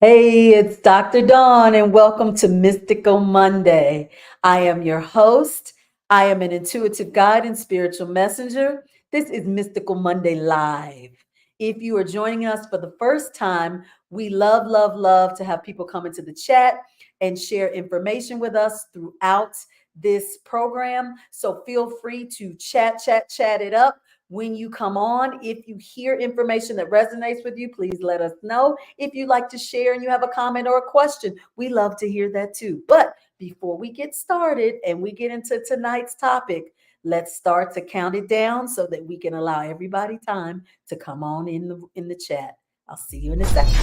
Hey, it's Dr. Dawn, and welcome to Mystical Monday. I am your host. I am an intuitive guide and spiritual messenger. This is Mystical Monday Live. If you are joining us for the first time, we love to have people come into the chat and share information with us throughout this program. So feel free to chat it up when you come on. If you hear information that resonates with you, please let us know. If you'd like to share and you have a comment or a question, we love to hear that too. But before we get started and we get into tonight's topic, let's start to count it down so that we can allow everybody time to come on in the chat. I'll see you in a second.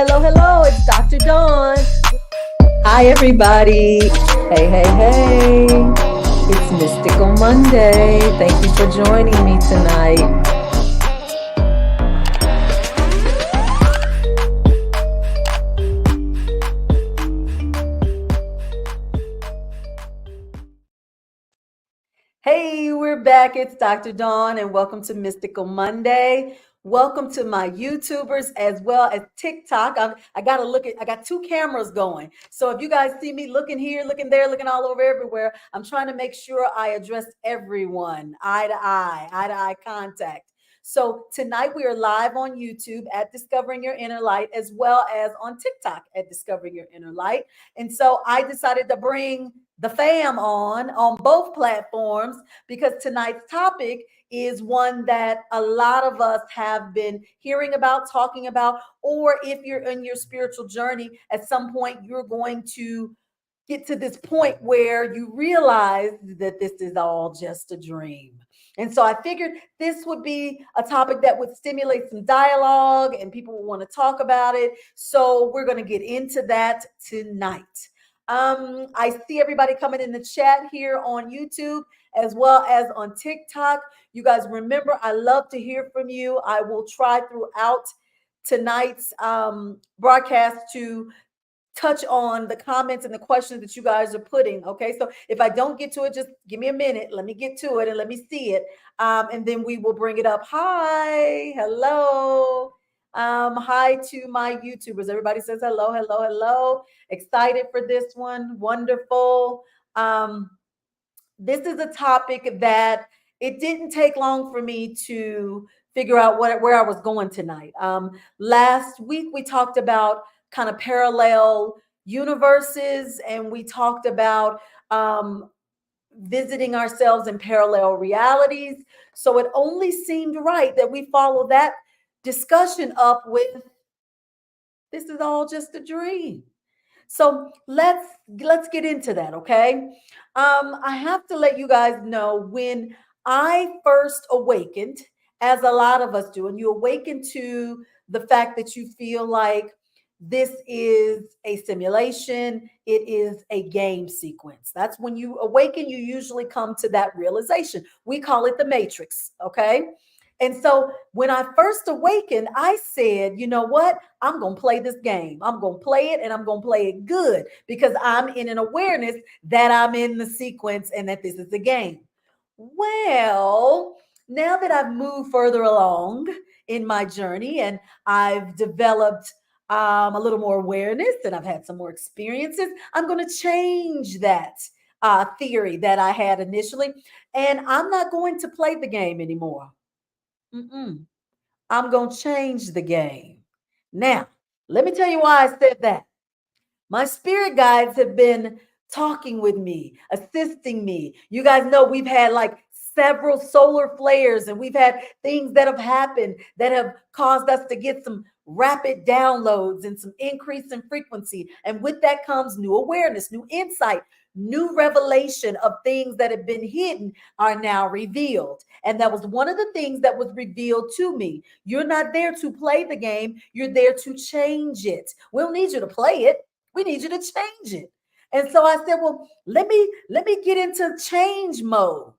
Hello. It's Dr. Dawn. Hi, everybody. Hey. It's Mystical Monday. Thank you for joining me tonight. Hey, we're back. It's Dr. Dawn, and welcome to Mystical Monday. Welcome to my YouTubers as well as TikTok. I got two cameras going. So if you guys see me looking here, looking there, looking all over everywhere, I'm trying to make sure I address everyone eye to eye contact. So tonight we are live on YouTube at Discovering Your Inner Light, as well as on TikTok at Discovering Your Inner Light. And so I decided to bring the fam on both platforms because tonight's topic is one that a lot of us have been hearing about, talking about, or if you're in your spiritual journey, at some point you're going to get to this point where you realize that this is all just a dream. And so I figured this would be a topic that would stimulate some dialogue and people would want to talk about it. So we're going to get into that tonight. I see everybody coming in the chat here on YouTube as well as on TikTok. You guys remember, I love to hear from you. I will try throughout tonight's broadcast to touch on the comments and the questions that you guys are putting. Okay, so if I don't get to it, just give me a minute. Let me get to it and let me see it. And then we will bring it up. Hi, hello. Hi to my YouTubers. Everybody says hello. Excited for this one. Wonderful. This is a topic that it didn't take long for me to figure out where I was going tonight. Last week we talked about kind of parallel universes, and we talked about visiting ourselves in parallel realities. So it only seemed right that we follow that discussion up with, this is all just a dream. So let's get into that, okay? I have to let you guys know, when I first awakened, as a lot of us do, and you awaken to the fact that you feel like this is a simulation, it is a game sequence. That's when you awaken, you usually come to that realization. We call it the matrix, okay? And so when I first awakened, I said, you know what? I'm going to play this game. I'm going to play it, and I'm going to play it good, because I'm in an awareness that I'm in the sequence and that this is a game. Well, now that I've moved further along in my journey and I've developed a little more awareness and I've had some more experiences, I'm going to change that theory that I had initially. And I'm not going to play the game anymore. I'm going to change the game. Now, let me tell you why I said that. My spirit guides have been talking with me, assisting me. You guys know we've had like several solar flares, and we've had things that have happened that have caused us to get some rapid downloads and some increase in frequency. And with that comes new awareness, new insight, new revelation of things that have been hidden are now revealed. And that was one of the things that was revealed to me. You're not there to play the game, you're there to change it. We don't need you to play it, we need you to change it. And so I said, well, let me get into change mode.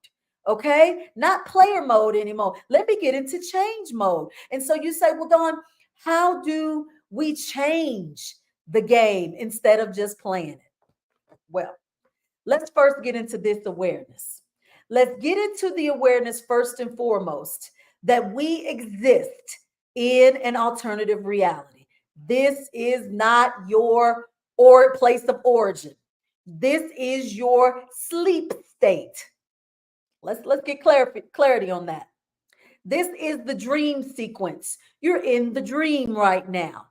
Okay, not player mode anymore. Let me get into change mode. And so you say, well, Dawn, how do we change the game instead of just playing it? Well, let's first get into this awareness. Let's get into the awareness first and foremost that we exist in an alternative reality. This is not your or place of origin. This is your sleep state. Let's get clarity on that. This is the dream sequence. You're in the dream right now.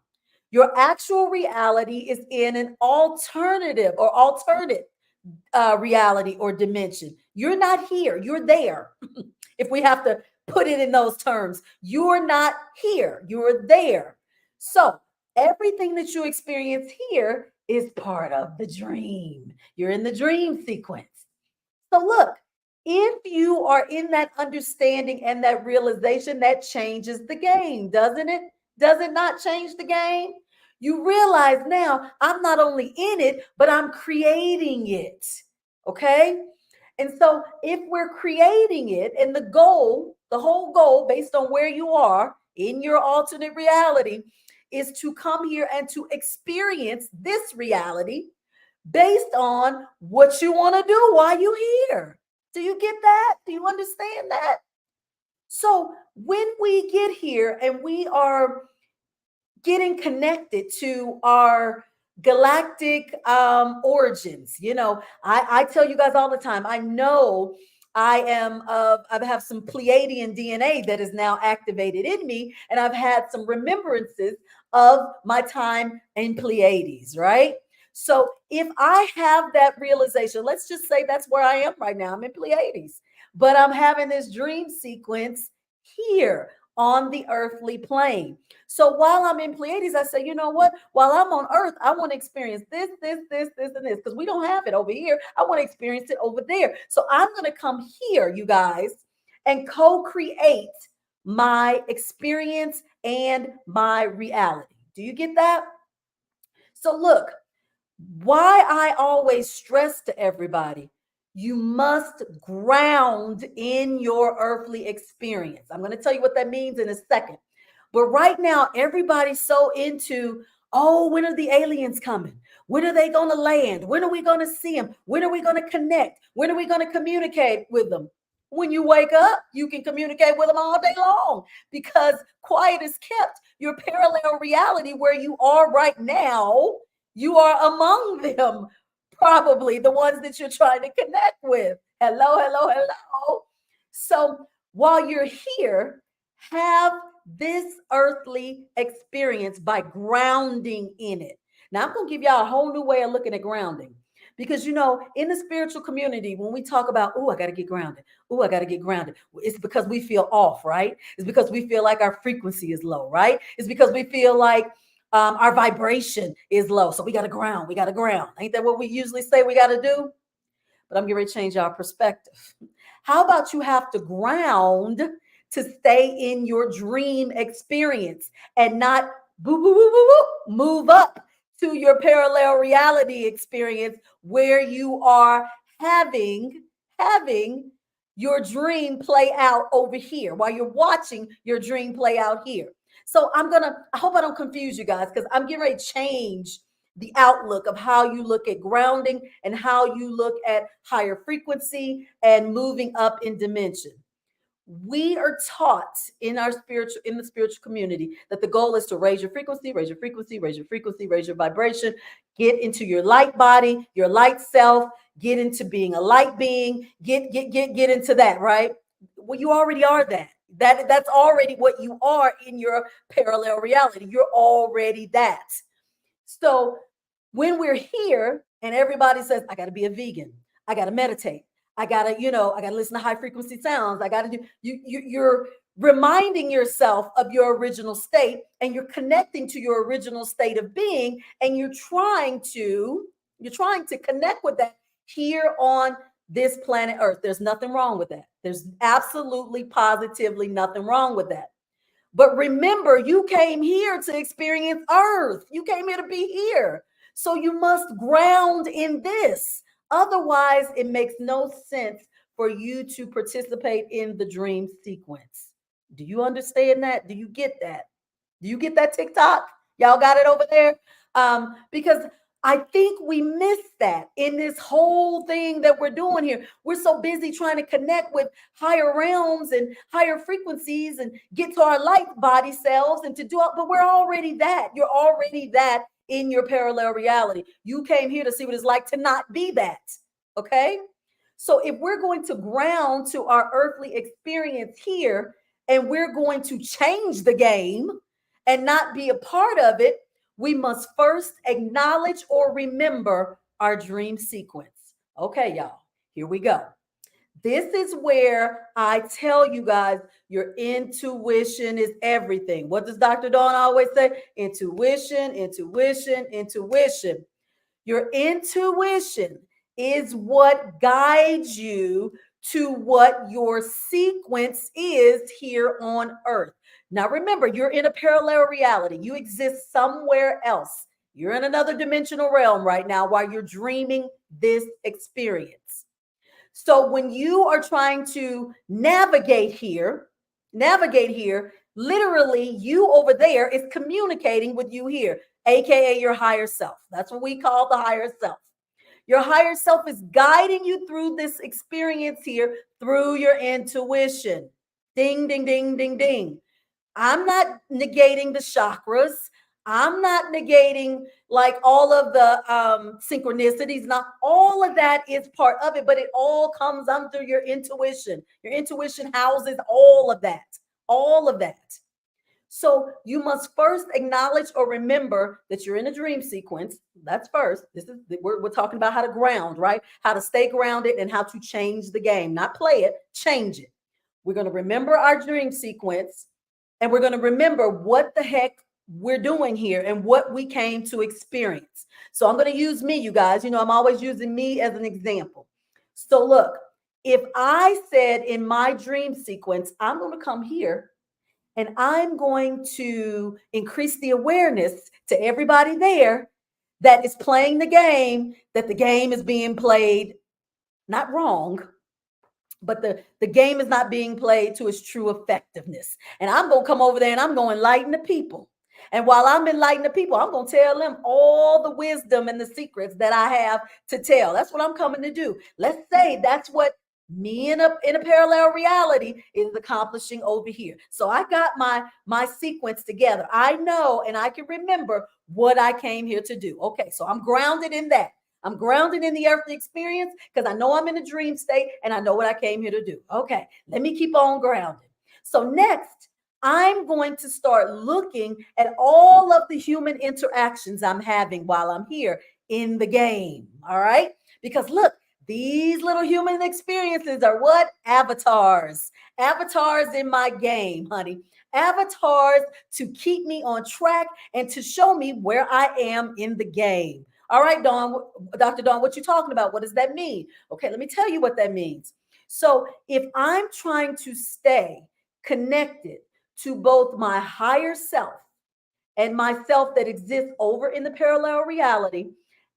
Your actual reality is in an alternative or alternate reality or dimension. You're not here, you're there. If we have to put it in those terms, you're not here, you're there. So everything that you experience here is part of the dream. You're in the dream sequence. So look, if you are in that understanding and that realization, that changes the game, doesn't it? Does it not change the game? You realize now I'm not only in it, but I'm creating it. Okay? And so if we're creating it and the goal, the whole goal based on where you are in your alternate reality is to come here and to experience this reality based on what you want to do while you're here. Do you get that? Do you understand that? So when we get here and we are getting connected to our galactic origins, I tell you guys all the time, I know I have some Pleiadian DNA that is now activated in me, and I've had some remembrances of my time in Pleiades, right? So if I have that realization, let's just say that's where I am right now. I'm in Pleiades, but I'm having this dream sequence here on the earthly plane. So while I'm in Pleiades, I say, you know what? While I'm on earth, I want to experience this, and this, because we don't have it over here. I want to experience it over there. So I'm going to come here, you guys, and co-create my experience and my reality. Do you get that? So look, why I always stress to everybody, you must ground in your earthly experience. I'm going to tell you what that means in a second. But right now, everybody's so into, oh, when are the aliens coming? When are they going to land? When are we going to see them? When are we going to connect? When are we going to communicate with them? When you wake up, you can communicate with them all day long because quiet is kept. Your parallel reality where you are right now, you are among them, probably the ones that you're trying to connect with. Hello, hello, hello. So while you're here, have this earthly experience by grounding in it. Now, I'm going to give y'all a whole new way of looking at grounding. Because, in the spiritual community, when we talk about, oh, I got to get grounded. Oh, I got to get grounded. It's because we feel off, right? It's because we feel like our frequency is low, right? It's because we feel like our vibration is low. So we got to ground. We got to ground. Ain't that what we usually say we got to do? But I'm going to change our perspective. How about you have to ground to stay in your dream experience and not boo, boo, boo, boo, boo, move up to your parallel reality experience where you are having your dream play out over here while you're watching your dream play out here. So I hope I don't confuse you guys because I'm getting ready to change the outlook of how you look at grounding and how you look at higher frequency and moving up in dimension. We are taught in the spiritual community that the goal is to raise your frequency, raise your frequency, raise your frequency, raise your vibration, get into your light body, your light self, get into being a light being, get into that, right? Well, you already are that. That's already what you are in your parallel reality. You're already that. So when we're here and everybody says, I got to be a vegan, I got to meditate, I got to, I got to listen to high frequency sounds, I got to do, you're reminding yourself of your original state and you're connecting to your original state of being and you're trying to connect with that here on this planet Earth. There's nothing wrong with that. There's absolutely, positively nothing wrong with that. But remember, you came here to experience Earth. You came here to be here. So you must ground in this. Otherwise, it makes no sense for you to participate in the dream sequence. Do you understand that? Do you get that? Do you get that TikTok? Y'all got it over there? Because I think we miss that in this whole thing that we're doing here. We're so busy trying to connect with higher realms and higher frequencies and get to our light body selves and to do it, but we're already that. You're already that in your parallel reality. You came here to see what it's like to not be that. Okay? So if we're going to ground to our earthly experience here and we're going to change the game and not be a part of it, we must first acknowledge or remember our dream sequence. Okay, y'all, here we go. This is where I tell you guys your intuition is everything. What does Dr. Dawn always say? Intuition, intuition, intuition. Your intuition is what guides you to what your sequence is here on earth. Now, remember, you're in a parallel reality. You exist somewhere else. You're in another dimensional realm right now while you're dreaming this experience. So, when you are trying to navigate here, literally, you over there is communicating with you here, aka your higher self. That's what we call the higher self. Your higher self is guiding you through this experience here through your intuition. Ding, ding, ding, ding, ding. I'm not negating the chakras. I'm not negating like all of the synchronicities. Not all of that is part of it, but it all comes under your intuition. Your intuition houses all of that. All of that. So you must first acknowledge or remember that you're in a dream sequence. That's first. This is we're talking about how to ground, right? How to stay grounded and how to change the game, not play it, change it. We're going to remember our dream sequence and we're going to remember what the heck we're doing here and what we came to experience. So I'm going to use me, you guys. You know, I'm always using me as an example. So look, if I said in my dream sequence, I'm going to come here and I'm going to increase the awareness to everybody there that is playing the game, that the game is being played not wrong, but the game is not being played to its true effectiveness. And I'm going to come over there and I'm going to enlighten the people. And while I'm enlightening the people, I'm going to tell them all the wisdom and the secrets that I have to tell. That's what I'm coming to do. Let's say that's what me in a parallel reality is accomplishing over here. So I got my sequence together. I know and I can remember what I came here to do. Okay, so I'm grounded in that. I'm grounded in the earthly experience because I know I'm in a dream state and I know what I came here to do. Okay, let me keep on grounded. So next, I'm going to start looking at all of the human interactions I'm having while I'm here in the game. All right, because look, these little human experiences are what? Avatars. Avatars in my game, honey. Avatars to keep me on track and to show me where I am in the game. All right, Dawn, Dr. Dawn, what you talking about? What does that mean? Okay, let me tell you what that means. So if I'm trying to stay connected to both my higher self and myself that exists over in the parallel reality,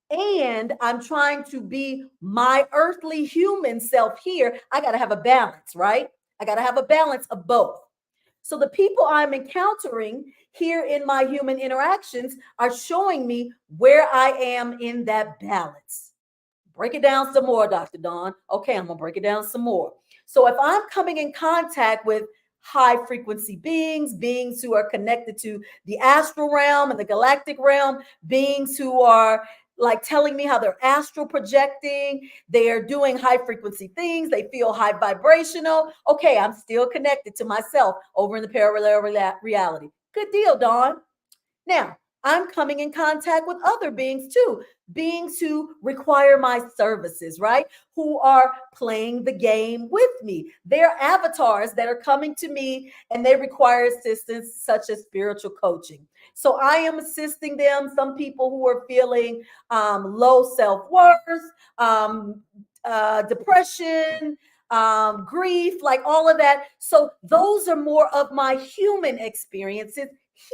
and I'm trying to be my earthly human self here, I got to have a balance, right? I got to have a balance of both. So the people I'm encountering here in my human interactions are showing me where I am in that balance. Break it down some more, Dr. Dawn. Okay, I'm going to break it down some more. So if I'm coming in contact with high frequency beings, beings who are connected to the astral realm and the galactic realm, beings who are like telling me how they're astral projecting, they're doing high frequency things, they feel high vibrational. Okay, I'm still connected to myself over in the parallel reality. Good deal, Dawn. Now, I'm coming in contact with other beings too, beings who require my services, right? Who are playing the game with me. They're avatars that are coming to me and they require assistance, such as spiritual coaching. So I am assisting them. Some people who are feeling low self worth, um, depression, grief, like all of that. So those are more of my human experiences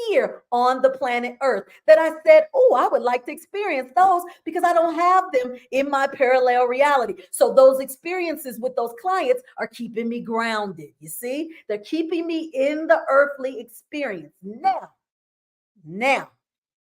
here on the planet Earth that I said, oh, I would like to experience those because I don't have them in my parallel reality. So those experiences with those clients are keeping me grounded. You see, they're keeping me in the earthly experience. Now,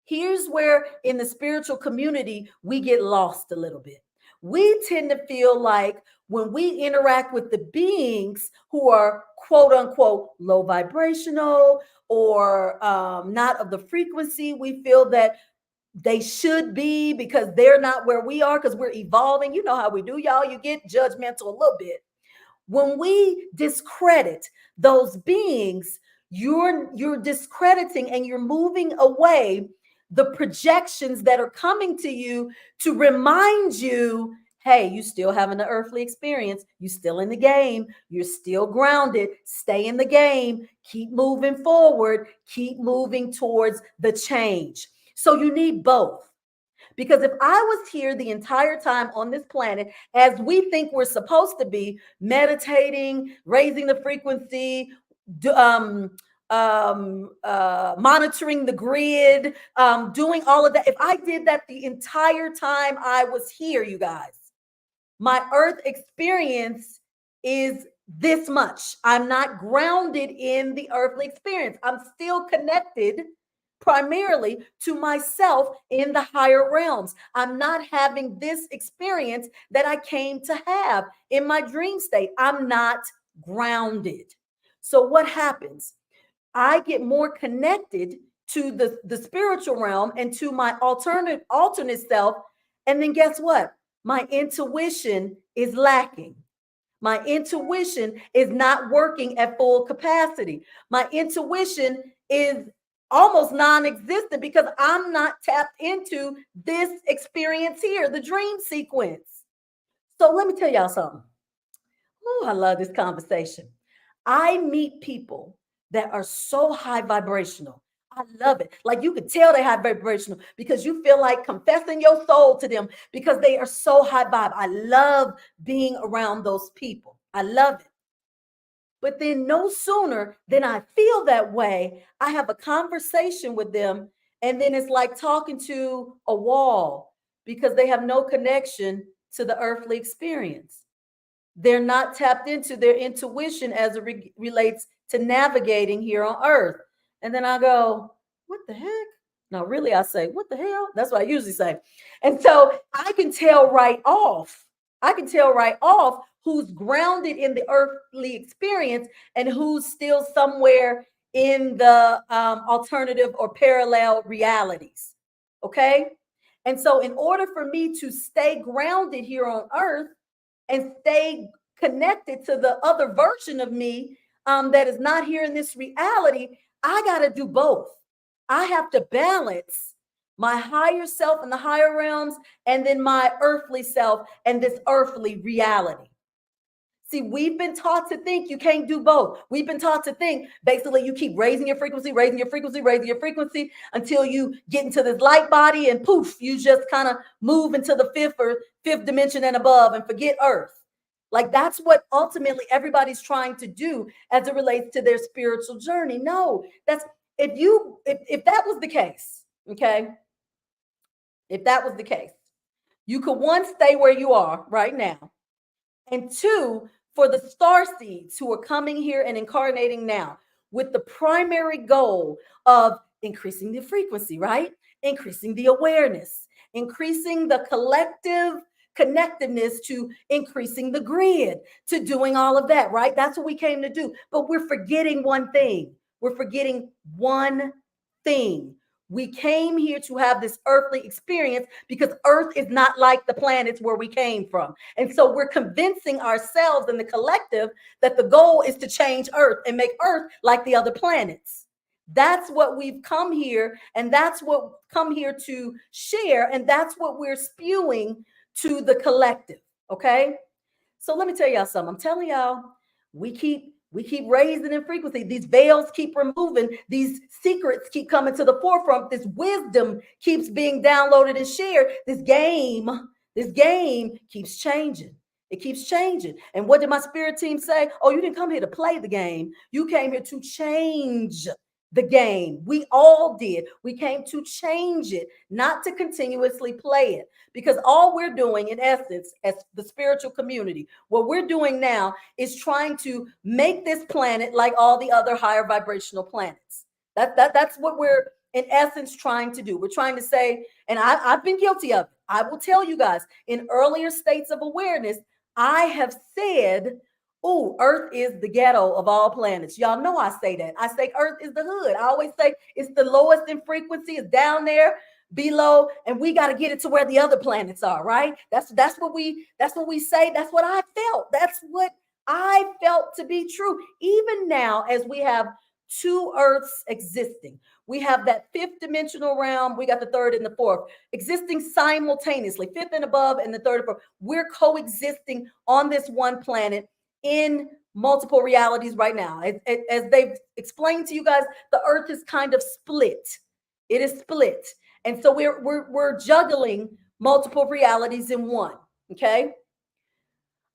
here's where in the spiritual community, we get lost a little bit. We tend to feel like when we interact with the beings who are quote unquote low vibrational or not of the frequency we feel that they should be because they're not where we are because we're evolving. You know how we do, y'all. You get judgmental a little bit. When we discredit those beings, you're discrediting and you're moving away the projections that are coming to you to remind you, hey, you still having the earthly experience, you still in the game, you're still grounded, stay in the game, keep moving forward, keep moving towards the change. So you need both. Because if I was here the entire time on this planet, as we think we're supposed to be, meditating, raising the frequency, monitoring the grid, doing all of that, if I did that the entire time I was here, you guys, my earth experience is this much. I'm not grounded in the earthly experience. I'm still connected primarily to myself in the higher realms. I'm not having this experience that I came to have in my dream state. I'm not grounded. So what happens? I get more connected to the spiritual realm and to my alternate self. And then guess what? My intuition is lacking. My intuition is not working at full capacity. My intuition is almost non-existent because I'm not tapped into this experience here, the dream sequence. So let me tell y'all something. Oh, I love this conversation. I meet people that are so high vibrational. I love it. Like you can tell they high vibrational because you feel like confessing your soul to them because they are so high vibe. I love being around those people. I love it. But then no sooner than I feel that way, I have a conversation with them. And then it's like talking to a wall because they have no connection to the earthly experience. They're not tapped into their intuition as it relates to navigating here on earth. And then I go, what the heck? No, really, I say, what the hell? That's what I usually say. And so I can tell right off. I can tell right off who's grounded in the earthly experience and who's still somewhere in the alternative or parallel realities. Okay. And so, in order for me to stay grounded here on earth, and stay connected to the other version of me that is not here in this reality, I got to do both. I have to balance my higher self in the higher realms and then my earthly self and this earthly reality. See, we've been taught to think you can't do both. We've been taught to think basically you keep raising your frequency, raising your frequency, raising your frequency until you get into this light body and poof, you just kind of move into the fifth dimension and above and forget Earth. Like that's what ultimately everybody's trying to do as it relates to their spiritual journey. No, that's if that was the case, okay? If that was the case, you could one, stay where you are right now. And two, for the star seeds who are coming here and incarnating now with the primary goal of increasing the frequency, right? Increasing the awareness, increasing the collective connectiveness to increasing the grid, to doing all of that, right? That's what we came to do. But we're forgetting one thing. We're forgetting one thing. We came here to have this earthly experience because Earth is not like the planets where we came from. And so we're convincing ourselves and the collective that the goal is to change Earth and make Earth like the other planets. That's what we've come here, and that's what come here to share, and that's what we're spewing to the collective. Okay. So let me tell y'all something. I'm telling y'all, we keep raising in frequency. These veils keep removing. These secrets keep coming to the forefront. This wisdom keeps being downloaded and shared. This game keeps changing. It keeps changing. And what did my spirit team say? Oh, you didn't come here to play the game. You came here to change the game. We all did. We came to change it, not to continuously play it. Because all we're doing, in essence, as the spiritual community, what we're doing now is trying to make this planet like all the other higher vibrational planets. That's what we're in essence trying to do. We're trying to say, and I've been guilty of it. I will tell you guys, in earlier states of awareness, I have said, oh, Earth is the ghetto of all planets. Y'all know I say that. I say Earth is the hood. I always say it's the lowest in frequency, it's down there below, and we got to get it to where the other planets are, right? That's what we say. That's what I felt. That's what I felt to be true. Even now, as we have two Earths existing, we have that fifth dimensional realm, we got the third and the fourth existing simultaneously, fifth and above, and the third and fourth. We're coexisting on this one planet in multiple realities right now. As they've explained to you guys, the Earth is kind of split. It is split. And so we're juggling multiple realities in one. Okay.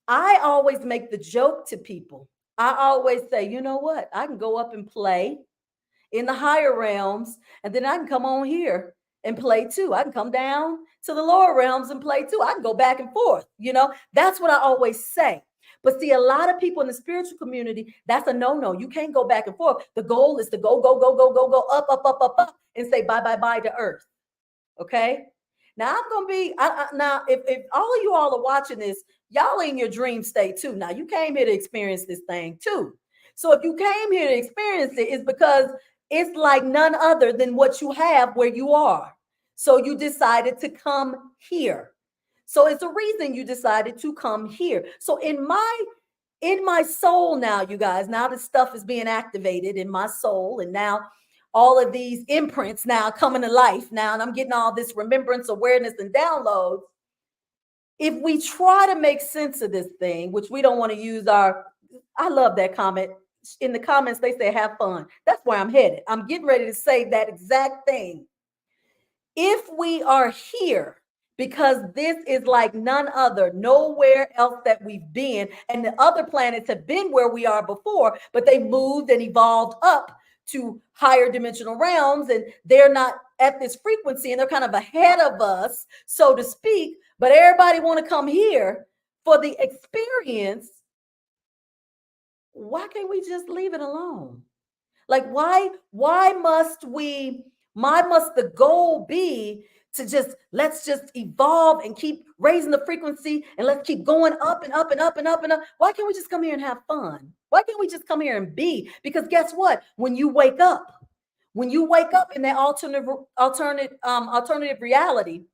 I always make the joke to people. I always say, you know what? I can go up and play in the higher realms, and then I can come on here and play too. I can come down to the lower realms and play too. I can go back and forth. That's what I always say. But see, a lot of people in the spiritual community, that's a no-no. You can't go back and forth. The goal is to go, go, go, go, go, go, up, up, up, up, up, and say bye, bye, bye to Earth. Okay. Now I'm gonna be now if all of you all are watching this, y'all in your dream state too. Now you came here to experience this thing too. So if you came here to experience it, it's because it's like none other than what you have where you are. So you decided to come here. So it's a reason you decided to come here. So in my soul now, you guys, now this stuff is being activated in my soul, and now all of these imprints now coming to life now, and I'm getting all this remembrance, awareness, and downloads. If we try to make sense of this thing, which we don't want to use I love that comment. In the comments, they say, have fun. That's where I'm headed. I'm getting ready to say that exact thing. If we are here because this is like none other, nowhere else that we've been, and the other planets have been where we are before, but they moved and evolved up to higher dimensional realms, and they're not at this frequency, and they're kind of ahead of us, so to speak, but everybody want to come here for the experience. Why can't we just leave it alone? Like, why must the goal be to let's just evolve and keep raising the frequency, and let's keep going up and up and up and up and up? Why can't we just come here and have fun? Why can't we just come here and be? Because guess what? When you wake up in that alternative reality,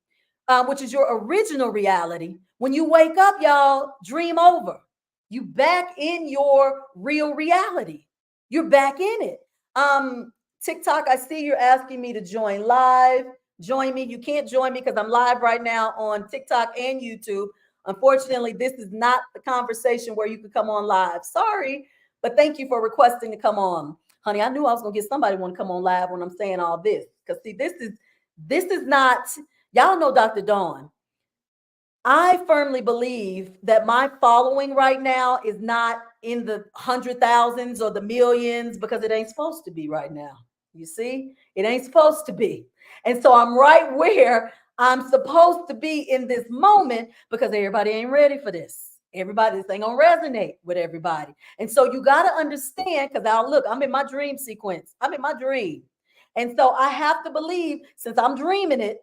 which is your original reality, when you wake up, y'all, dream over. You back in your real reality. You're back in it. TikTok, I see you're asking me to join live. Join me. You can't join me because I'm live right now on TikTok and YouTube. Unfortunately, this is not the conversation where you could come on live. Sorry, but thank you for requesting to come on. Honey, I knew I was gonna get somebody want to come on live when I'm saying all this. Because see, this is not, y'all know Dr. Dawn. I firmly believe that my following right now is not in the 100,000s or the millions, because it ain't supposed to be right now. You see, it ain't supposed to be. And so I'm right where I'm supposed to be in this moment, because everybody ain't ready for this. Everybody, this ain't gonna resonate with everybody. And so you got to understand, because I'm in my dream sequence. I'm in my dream. And so I have to believe, since I'm dreaming it,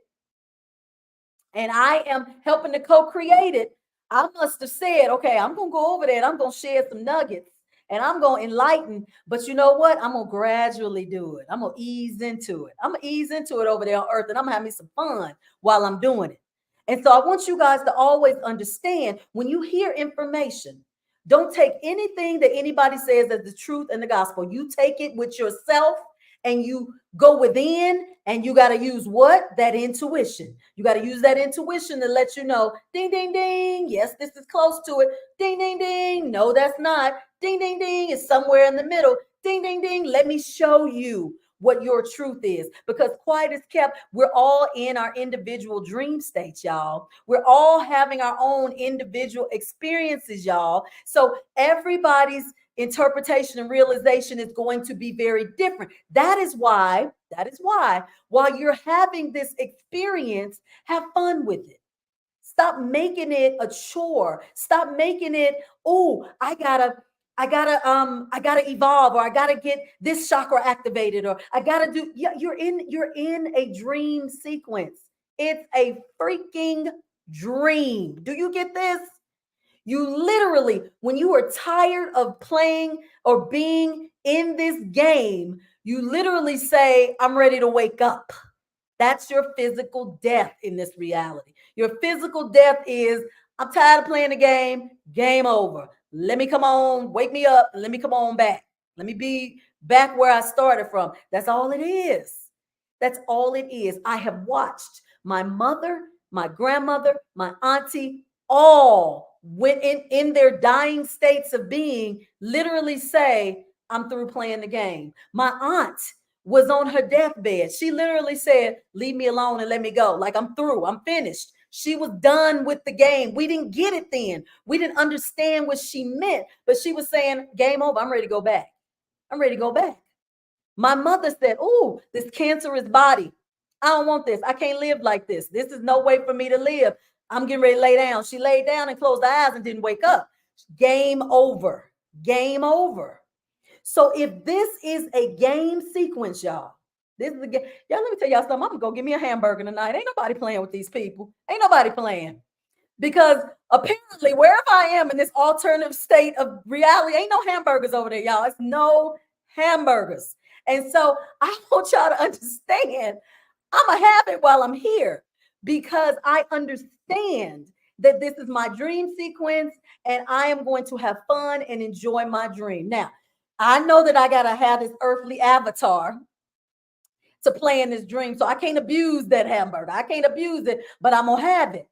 and I am helping to co-create it, I must have said, okay, I'm going to go over there and I'm going to share some nuggets and I'm going to enlighten. But you know what? I'm going to gradually do it. I'm going to ease into it. I'm going to ease into it over there on Earth, and I'm going to have me some fun while I'm doing it. And so I want you guys to always understand, when you hear information, don't take anything that anybody says as the truth and the gospel. You take it with yourself and you go within, and you got to use what? That intuition. You got to use that intuition to let you know, ding, ding, ding. Yes, this is close to it. Ding, ding, ding. No, that's not. Ding, ding, ding. It's somewhere in the middle. Ding, ding, ding. Let me show you what your truth is. Because quiet is kept, we're all in our individual dream states, y'all. We're all having our own individual experiences, y'all. So everybody's interpretation and realization is going to be very different. That is why while you're having this experience, have fun with it. Stop making it a chore. Stop making it, oh, I gotta evolve, or I gotta get this chakra activated, or I gotta do. Yeah, you're in a dream sequence. It's a freaking dream. Do you get this? You literally, when you are tired of playing or being in this game, you literally say, I'm ready to wake up. That's your physical death in this reality. Your physical death is, I'm tired of playing the game, game over. Let me come on, wake me up, and let me come on back. Let me be back where I started from. That's all it is. That's all it is. I have watched my mother, my grandmother, my auntie, all when in their dying states of being, literally say, I'm through playing the game. My aunt was on her deathbed. She literally said, leave me alone and let me go. Like, I'm through, I'm finished. She was done with the game. We didn't get it then. We didn't understand what she meant, but she was saying, game over. I'm ready to go back. I'm ready to go back. My mother said, oh, this cancerous body. I don't want this. I can't live like this. This is no way for me to live. I'm getting ready to lay down. She laid down and closed her eyes and didn't wake up. Game over. Game over. So if this is a game sequence, y'all, this is a game. Y'all, let me tell y'all something. I'm gonna go get me a hamburger tonight. Ain't nobody playing with these people. Ain't nobody playing. Because apparently, wherever I am in this alternative state of reality, ain't no hamburgers over there, y'all. It's no hamburgers. And so I want y'all to understand, I'm going to have it while I'm here, because I understand that this is my dream sequence and I am going to have fun and enjoy my dream. Now, I know that I got to have this earthly avatar to play in this dream. So I can't abuse that hamburger. I can't abuse it, but I'm going to have it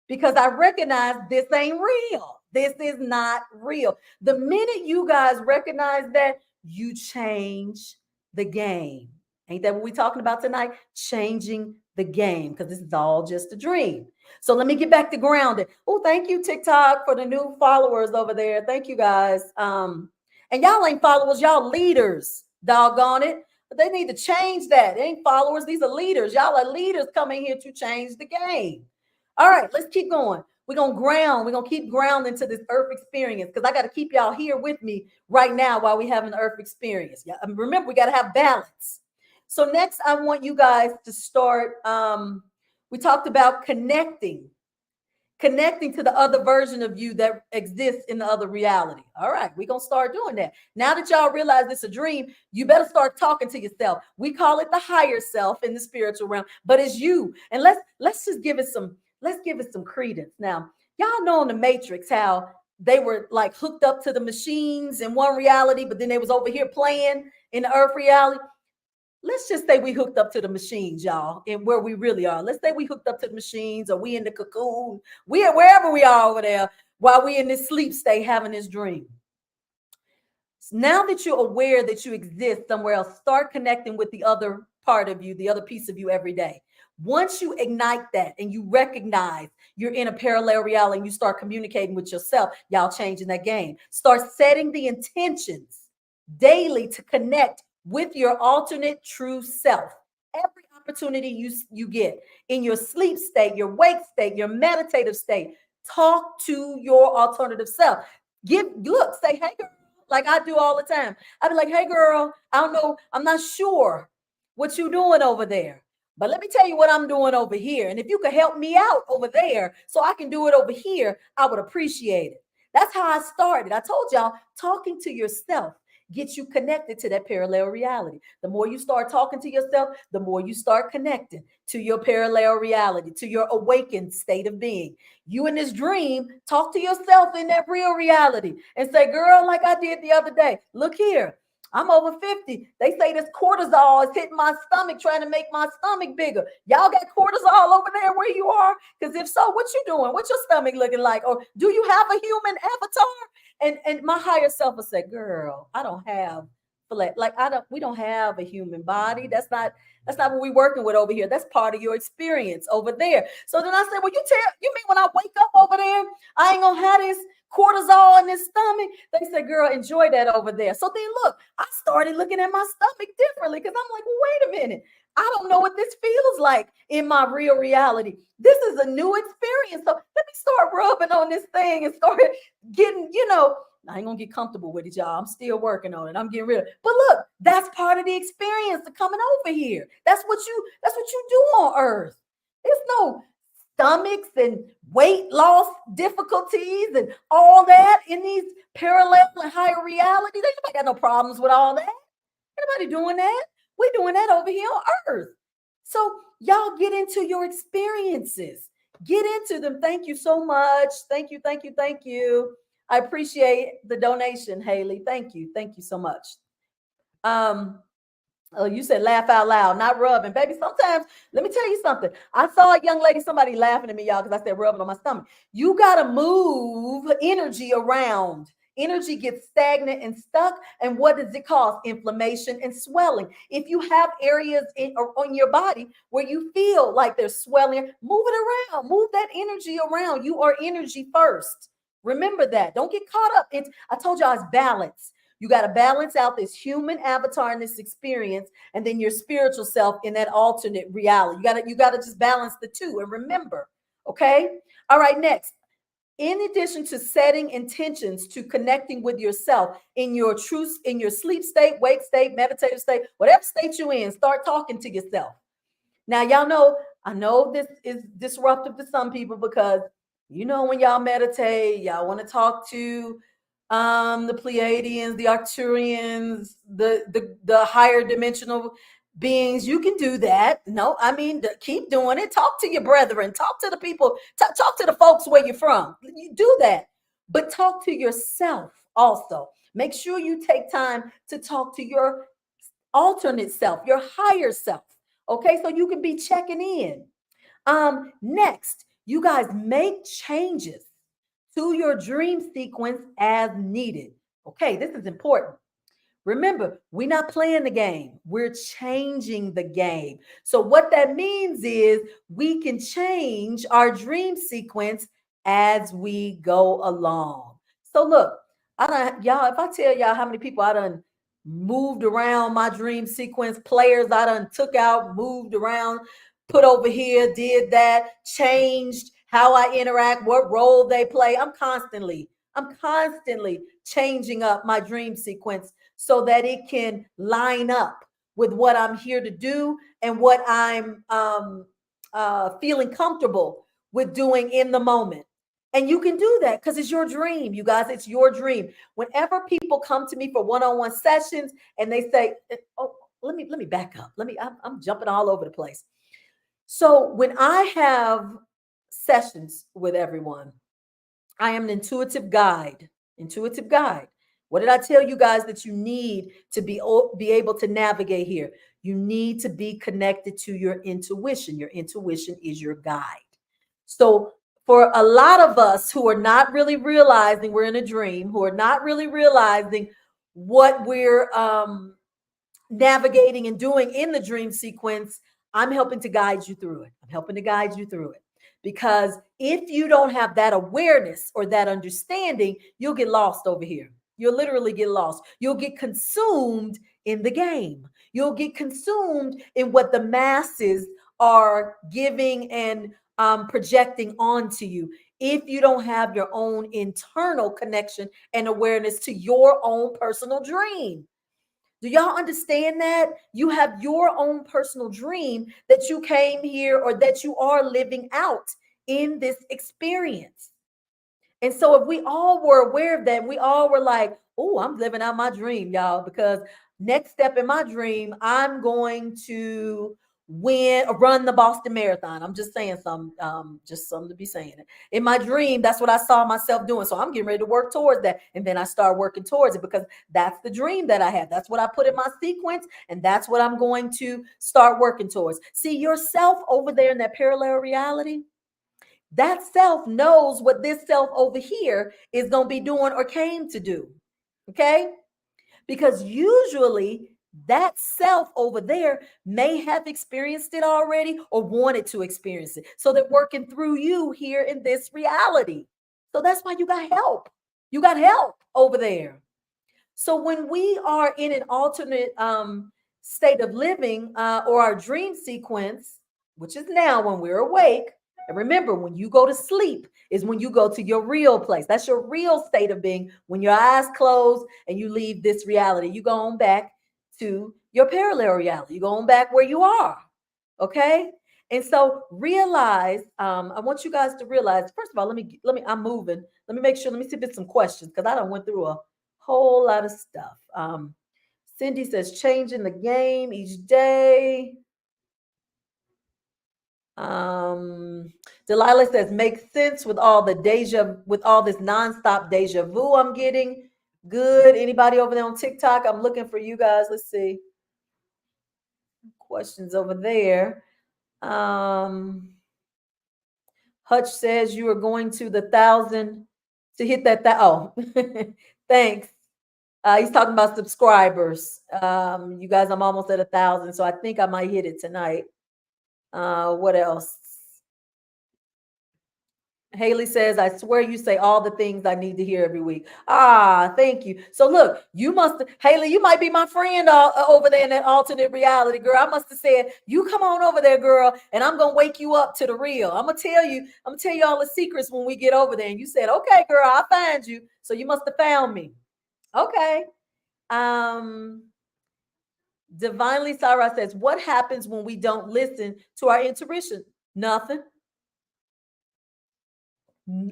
because I recognize this ain't real. This is not real. The minute you guys recognize that, you change the game. Ain't that what we're talking about tonight? Changing the game, because this is all just a dream. So let me get back to grounded. Oh, thank you, TikTok, for the new followers over there. Thank you, guys. And y'all ain't followers, y'all leaders. Doggone it. But they need to change that. They ain't followers, these are leaders. Y'all are leaders coming here to change the game. All right, let's keep going. We're going to ground. We're going to keep grounding to this earth experience, because I got to keep y'all here with me right now while we have an earth experience. Yeah, remember, we got to have balance. So next, I want you guys to start. We talked about connecting to the other version of you that exists in the other reality. All right, we're going to start doing that. Now that y'all realize it's a dream, you better start talking to yourself. We call it the higher self in the spiritual realm, but it's you. And let's just give it some, let's give it some credence. Now, y'all know in the Matrix how they were like hooked up to the machines in one reality, but then they was over here playing in the earth reality. Let's just say we hooked up to the machines, y'all, and where we really are. Let's say we hooked up to the machines, or we in the cocoon. We are wherever we are over there while we in this sleep state having this dream. Now that you're aware that you exist somewhere else, start connecting with the other part of you, the other piece of you every day. Once you ignite that and you recognize you're in a parallel reality and you start communicating with yourself, y'all changing that game. Start setting the intentions daily to connect with your alternate true self. Every opportunity you get in your sleep state, your wake state, your meditative state, talk to your alternative self. Say, hey girl, like I do all the time. I'd be like, hey girl, I don't know, I'm not sure what you doing over there, but let me tell you what I'm doing over here. And if you could help me out over there so I can do it over here, I would appreciate it. That's how I started. I told y'all, talking to yourself gets you connected to that parallel reality. The more you start talking to yourself, the more you start connecting to your parallel reality, to your awakened state of being. You in this dream, talk to yourself in that real reality and say, girl, like I did the other day, look here. I'm over 50. They say this cortisol is hitting my stomach, trying to make my stomach bigger. Y'all got cortisol over there where you are? Because if so, what you doing? What's your stomach looking like? Or do you have a human avatar? And my higher self will say, girl, I don't have like we don't have a human body. That's not what we're working with over here. That's part of your experience over there. So then I said, well, you mean when I wake up over there, I ain't gonna have this cortisol in this stomach? They said, girl, enjoy that over there. So then look, I started looking at my stomach differently because I'm like, well, wait a minute. I don't know what this feels like in my real reality. This is a new experience. So let me start rubbing on this thing and start getting, I ain't gonna get comfortable with it, y'all. I'm still working on it. I'm getting rid of it. But look, that's part of the experience of coming over here. That's what you do on earth. There's no stomachs and weight loss difficulties and all that in these parallel and higher realities. Ain't nobody got no problems with all that. Ain't nobody doing that. We're doing that over here on earth. So y'all get into your experiences. Get into them. Thank you so much. Thank you, thank you, thank you. I appreciate the donation, Haley. Thank you. Thank you so much. Um, Oh, you said laugh out loud, not rubbing. Baby, sometimes, let me tell you something. I saw a young lady, somebody laughing at me, y'all, because I said rubbing on my stomach. You got to move energy around. Energy gets stagnant and stuck. And what does it cause? Inflammation and swelling. If you have areas on your body where you feel like there's swelling, move it around. Move that energy around. You are energy first. Remember that. Don't get caught up. I told y'all it's balance. You got to balance out this human avatar and this experience, and then your spiritual self in that alternate reality. You got to just balance the two and remember. Okay. All right. Next, in addition to setting intentions to connecting with yourself in your truth, in your sleep state, wake state, meditative state, whatever state you're in, start talking to yourself. Now, y'all know, I know this is disruptive to some people because when y'all meditate, y'all want to talk to the Pleiadians, the Arcturians, the higher dimensional beings. You can do that. No, I mean, keep doing it. Talk to your brethren, talk to the people, talk to the folks where you're from. You do that, but talk to yourself also. Make sure you take time to talk to your alternate self, your higher self. Okay, so you can be checking in. Next, you guys make changes to your dream sequence as needed. Okay, this is important. Remember, we're not playing the game, we're changing the game. So, what that means is we can change our dream sequence as we go along. So, look, y'all, if I tell y'all how many people I done moved around my dream sequence, players I done took out, moved around, put over here, did that, changed how I interact, what role they play. I'm constantly changing up my dream sequence so that it can line up with what I'm here to do and what I'm feeling comfortable with doing in the moment. And you can do that because it's your dream, you guys. It's your dream. Whenever people come to me for one-on-one sessions and they say, "Oh, let me back up. I'm jumping all over the place." So when I have sessions with everyone, I am an intuitive guide. Intuitive guide. What did I tell you guys that you need to be able to navigate here? You need to be connected to your intuition. Your intuition is your guide. So for a lot of us who are not really realizing we're in a dream, who are not really realizing what we're navigating and doing in the dream sequence, I'm helping to guide you through it. I'm helping to guide you through it. Because if you don't have that awareness or that understanding, you'll get lost over here. You'll literally get lost. You'll get consumed in the game. You'll get consumed in what the masses are giving and projecting onto you. If you don't have your own internal connection and awareness to your own personal dream. Do y'all understand that? You have your own personal dream that you came here or that you are living out in this experience. And so if we all were aware of that, we all were like, oh, I'm living out my dream, y'all, because next step in my dream, I'm going to win or run the Boston Marathon. I'm just saying something, just something to be saying it. In my dream, that's what I saw myself doing. So I'm getting ready to work towards that. And then I start working towards it because that's the dream that I have. That's what I put in my sequence. And that's what I'm going to start working towards. See, yourself over there in that parallel reality, that self knows what this self over here is going to be doing or came to do. Okay. Because usually that self over there may have experienced it already or wanted to experience it. So they're working through you here in this reality. So that's why you got help. You got help over there. So when we are in an alternate state of living or our dream sequence, which is now when we're awake, and remember, when you go to sleep is when you go to your real place. That's your real state of being. When your eyes close and you leave this reality, you go on back to your parallel reality. You go on back where you are. Okay. And so realize, I want you guys to realize, first of all, I'm moving. Let me make sure, let me see if it's some questions because I don't went through a whole lot of stuff. Cindy says changing the game each day. Delilah says makes sense with all the with all this nonstop deja vu I'm getting. Good. Anybody over there on TikTok? I'm looking for you guys. Let's see. Questions over there. Hutch says you are going to the 1,000 to hit that. Oh, thanks. He's talking about subscribers. You guys, I'm almost at 1,000, so I think I might hit it tonight. What else? Haley says, I swear you say all the things I need to hear every week. Ah, thank you. So look, Haley, you might be my friend over there in that alternate reality, girl. I must have said, you come on over there, girl, and I'm gonna wake you up to the real. I'm gonna tell you all the secrets when we get over there. And you said, okay, girl, I'll find you. So you must have found me. Okay. Divinely Sarah says, what happens when we don't listen to our intuition? Nothing.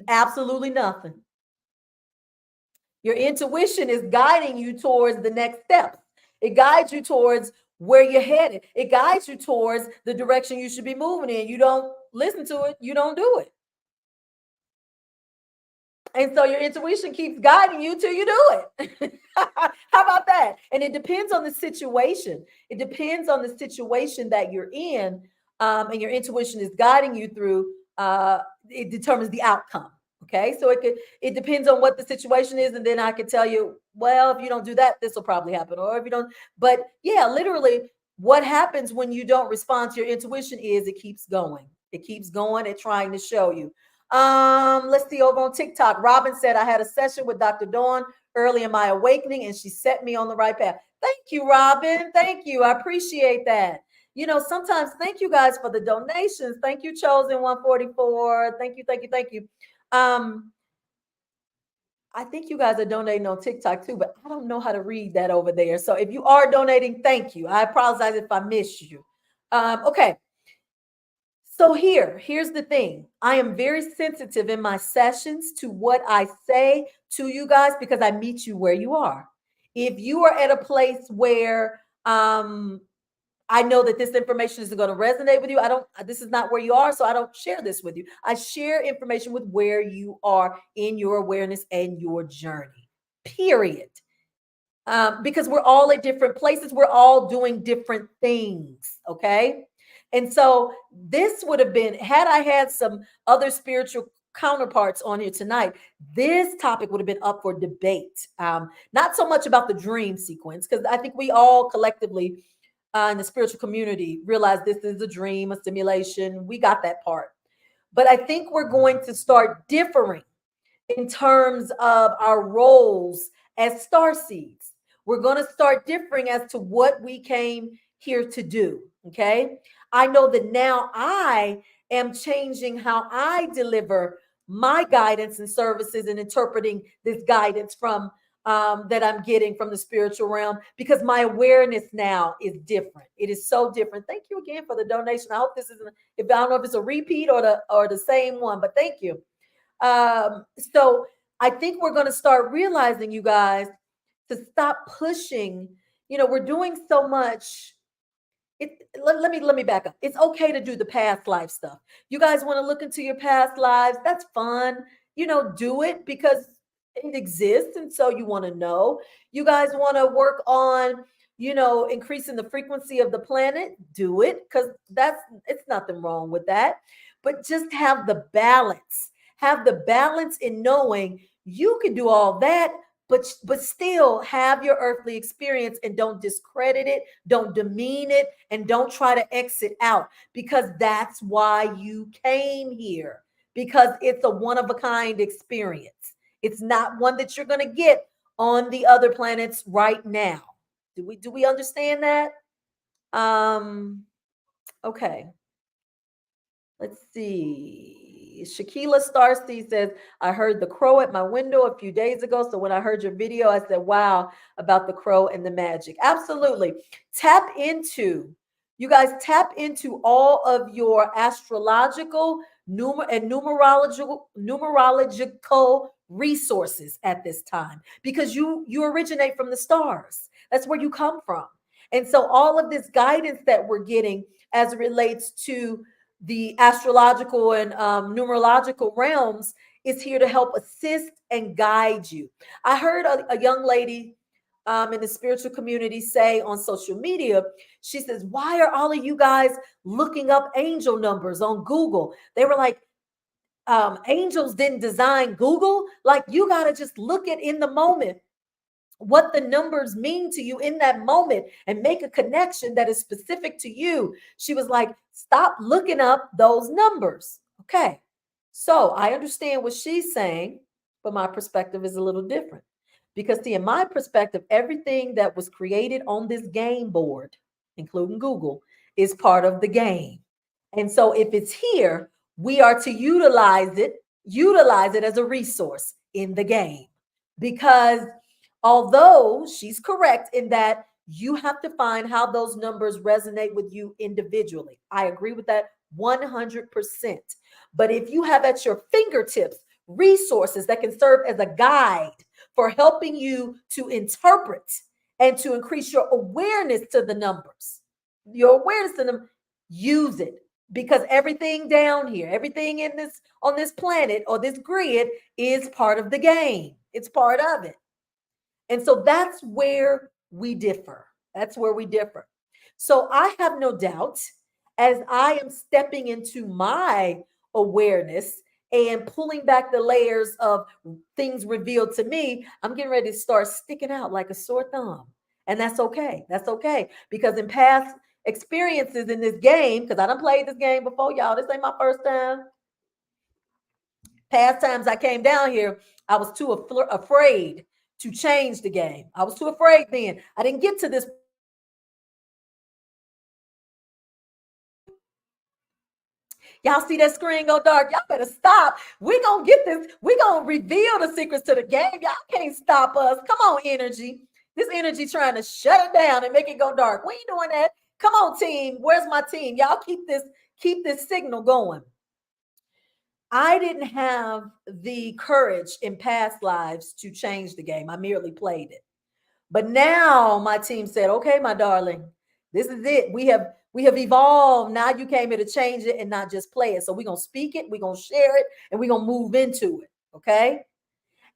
Absolutely nothing. Your intuition is guiding you towards the next steps. It guides you towards where you're headed. It guides you towards the direction you should be moving in. You don't listen to it, you don't do it. And so your intuition keeps guiding you till you do it. How about that? And it depends on the situation. It depends on the situation that you're in, and your intuition is guiding you through. It determines the outcome. Okay, so it depends on what the situation is, and then I could tell you, well, if you don't do that, this will probably happen, or if you don't. But yeah, literally, what happens when you don't respond to your intuition is it keeps going. It keeps going and trying to show you. Let's see over on TikTok. Robin said, I had a session with Dr. Dawn early in my awakening and she set me on the right path. Thank you, Robin. Thank you. I appreciate that. You know, sometimes thank you guys for the donations. Thank you, Chosen 144. Thank you, thank you, thank you. I think you guys are donating on TikTok too, but I don't know how to read that over there. So if you are donating, thank you. I apologize if I missed you. Okay. So here's the thing. I am very sensitive in my sessions to what I say to you guys because I meet you where you are. If you are at a place where I know that this information isn't going to resonate with you, this is not where you are, so I don't share this with you. I share information with where you are in your awareness and your journey. Period. Because we're all at different places, we're all doing different things. Okay. And so this would have been, had I had some other spiritual counterparts on here tonight, this topic would have been up for debate. Not so much about the dream sequence, because I think we all collectively in the spiritual community realize this is a dream, a simulation. We got that part. But I think we're going to start differing in terms of our roles as star seeds. We're going to start differing as to what we came here to do. Okay. I know that now I am changing how I deliver my guidance and services and interpreting this guidance from that I'm getting from the spiritual realm because my awareness now is different. It is so different. Thank you again for the donation. I hope this isn't, if I don't know if it's a repeat or the same one, but thank you. So I think we're going to start realizing, you guys, to stop pushing. You know, we're doing so much Let me back up. It's okay to do the past life stuff. You guys want to look into your past lives? That's fun. Do it because it exists, and so you want to know. You guys want to work on, increasing the frequency of the planet? Do it, because it's nothing wrong with that. But just have the balance. Have the balance in knowing you can do all that, but still have your earthly experience, and don't discredit it, don't demean it, and don't try to exit out, because that's why you came here, because it's a one of a kind experience. It's not one that you're going to get on the other planets right now. Do we understand that? Okay. Let's see. Shakila Starsteed says, I heard the crow at my window a few days ago. So when I heard your video, I said, wow, about the crow and the magic. Absolutely. You guys tap into all of your astrological and numerological resources at this time, because you originate from the stars. That's where you come from. And so all of this guidance that we're getting as it relates to the astrological and numerological realms is here to help assist and guide you. I heard a young lady in the spiritual community say on social media, she says, why are all of you guys looking up angel numbers on Google? They were like, angels didn't design Google. Like, you got to just look at in the moment what the numbers mean to you in that moment and make a connection that is specific to you. She was like, stop looking up those numbers. Okay. So I understand what she's saying, but my perspective is a little different. Because, see, in my perspective, everything that was created on this game board, including Google, is part of the game. And so if it's here, we are to utilize it as a resource in the game. Because although she's correct in that you have to find how those numbers resonate with you individually. I agree with that 100%. But if you have at your fingertips resources that can serve as a guide for helping you to interpret and to increase your awareness to the numbers, your awareness to them, use it. Because everything down here, everything in this on this planet or this grid is part of the game. It's part of it. And so that's where we differ. That's where we differ. So I have no doubt, as I am stepping into my awareness and pulling back the layers of things revealed to me, I'm getting ready to start sticking out like a sore thumb. And that's okay. That's okay. Because in past experiences in this game, because I done played this game before, y'all, this ain't my first time. Past times I came down here, I was too afraid to change the game. I was too afraid then. I didn't get to this. Y'all see that screen go dark? Y'all better stop. We're going to get this. We're going to reveal the secrets to the game. Y'all can't stop us. Come on, energy. This energy trying to shut it down and make it go dark. We ain't doing that. Come on, team. Where's my team? Y'all keep this signal going. I didn't have the courage in past lives to change the game. I merely played it. But now my team said, okay, my darling, this is it. We have evolved. Now you came here to change it and not just play it. So we're going to speak it, we're going to share it, and we're going to move into it. Okay.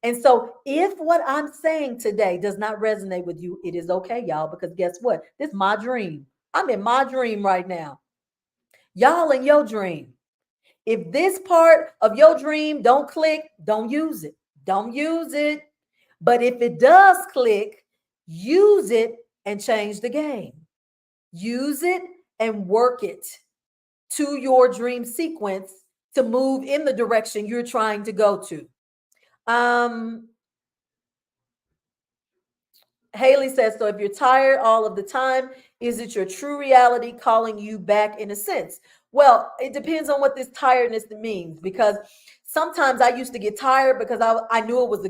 And so if what I'm saying today does not resonate with you, it is okay, y'all, because guess what? This is my dream. I'm in my dream right now. Y'all in your dream. If this part of your dream don't click, don't use it. Don't use it. But if it does click, use it and change the game. Use it and work it to your dream sequence to move in the direction you're trying to go to. Haley says, so if you're tired all of the time, is it your true reality calling you back in a sense? Well, it depends on what this tiredness means, because sometimes I used to get tired because I knew it was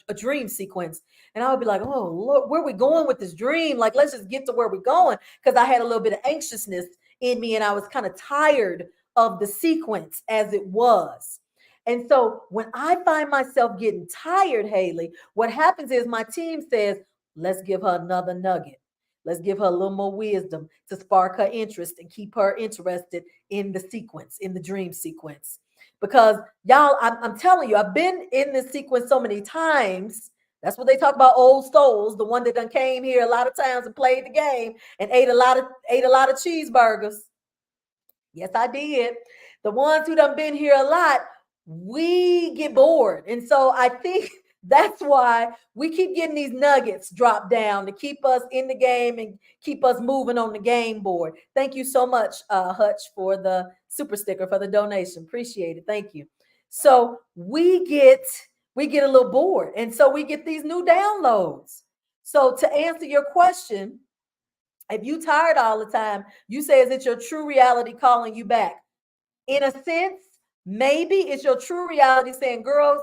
a dream sequence. And I would be like, oh, look, where are we going with this dream? Like, let's just get to where we're going. Because I had a little bit of anxiousness in me and I was kind of tired of the sequence as it was. And so when I find myself getting tired, Haley, what happens is my team says, let's give her another nugget. Let's give her a little more wisdom to spark her interest and keep her interested in the sequence, in the dream sequence. Because y'all, I'm telling you, I've been in this sequence so many times. That's what they talk about, old souls, the one that done came here a lot of times and played the game and ate a lot of cheeseburgers. Yes, I did. The ones who done been here a lot, we get bored. And so I think that's why we keep getting these nuggets dropped down to keep us in the game and keep us moving on the game board. Thank you so much, Hutch, for the super sticker, for the donation. Appreciate it. Thank you. So we get a little bored. And so we get these new downloads. So to answer your question, if you tired all the time, you say, is it your true reality calling you back? In a sense, maybe it's your true reality saying, girl,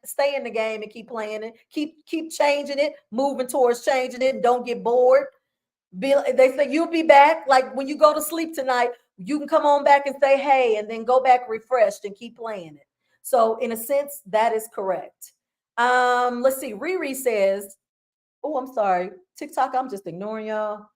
stay in the game and keep playing it. Keep changing it, moving towards changing it, and don't get bored. They say you'll be back. Like when you go to sleep tonight, you can come on back and say, hey, and then go back refreshed and keep playing it. So in a sense, that is correct. Let's see. Riri says, oh, I'm sorry. TikTok, I'm just ignoring y'all.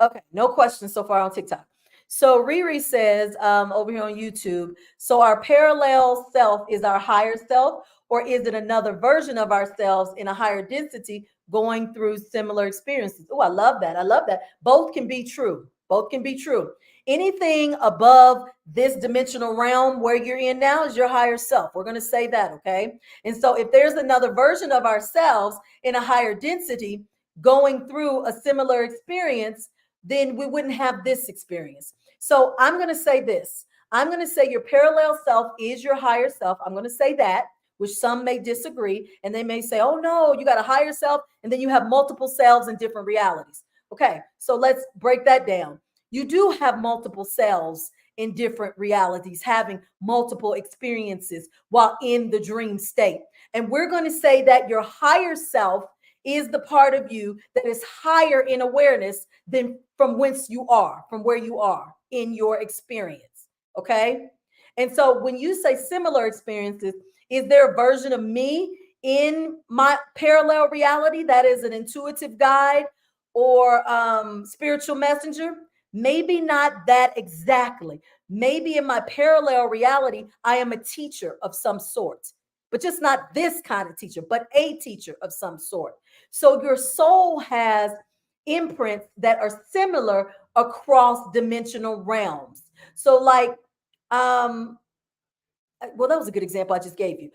Okay, no questions so far on TikTok. So Riri says over here on YouTube, so our parallel self is our higher self, or is it another version of ourselves in a higher density going through similar experiences? Oh, I love that. I love that. Both can be true. Both can be true. Anything above this dimensional realm where you're in now is your higher self. We're going to say that, okay? And so if there's another version of ourselves in a higher density going through a similar experience, then we wouldn't have this experience. So I'm going to say this. I'm going to say your parallel self is your higher self. I'm going to say that, which some may disagree. And they may say, oh, no, you got a higher self. And then you have multiple selves in different realities. Okay, so let's break that down. You do have multiple selves in different realities, having multiple experiences while in the dream state. And we're going to say that your higher self is the part of you that is higher in awareness than from whence you are, from where you are in your experience. Okay. And so when you say similar experiences, is there a version of me in my parallel reality that is an intuitive guide or spiritual messenger? Maybe not that exactly. Maybe in my parallel reality, I am a teacher of some sort, but just not this kind of teacher, but a teacher of some sort. So your soul has imprints that are similar across dimensional realms. So, like, well, that was a good example I just gave you.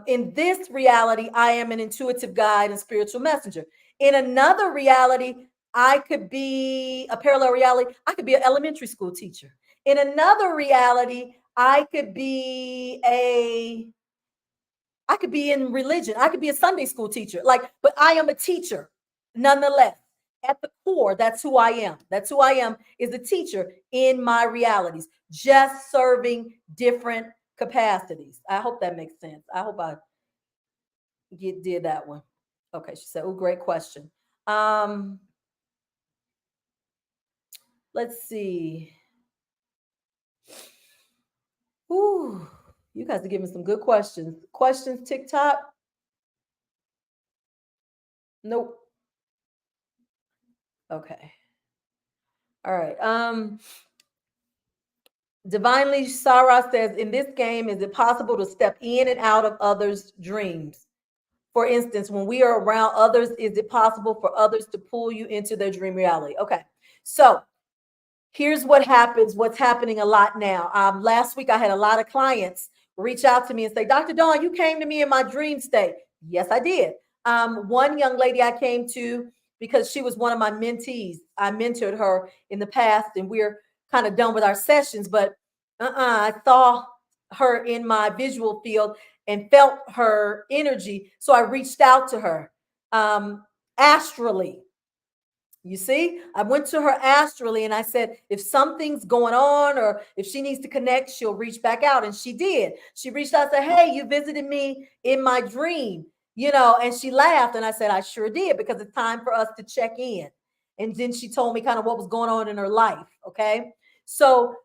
In this reality, I am an intuitive guide and spiritual messenger. In another reality, I could be a parallel reality. I could be an elementary school teacher. In another reality, I could be in religion. I could be a Sunday school teacher. Like, but I am a teacher nonetheless. At the core, that's who I am. That's who I am, is a teacher in my realities, just serving different capacities. I hope that makes sense. I hope I did that one. Okay, she said, oh, great question. Um, let's see. Ooh, you guys are giving some good questions. Questions, TikTok? Nope. Okay. All right. Divinely Sarah says, in this game, is it possible to step in and out of others' dreams? For instance, when we are around others, is it possible for others to pull you into their dream reality? Okay. So here's what happens, what's happening a lot now. Last week, I had a lot of clients reach out to me and say, Dr. Dawn, you came to me in my dream state. Yes, I did. One young lady I came to because she was one of my mentees. I mentored her in the past, and we're kind of done with our sessions, but I saw her in my visual field and felt her energy. So I reached out to her astrally. You see, I went to her astrally and I said, if something's going on or if she needs to connect, she'll reach back out. And she did. She reached out and said, hey, you visited me in my dream, and she laughed. And I said, I sure did, because it's time for us to check in. And then she told me kind of what was going on in her life. Okay. So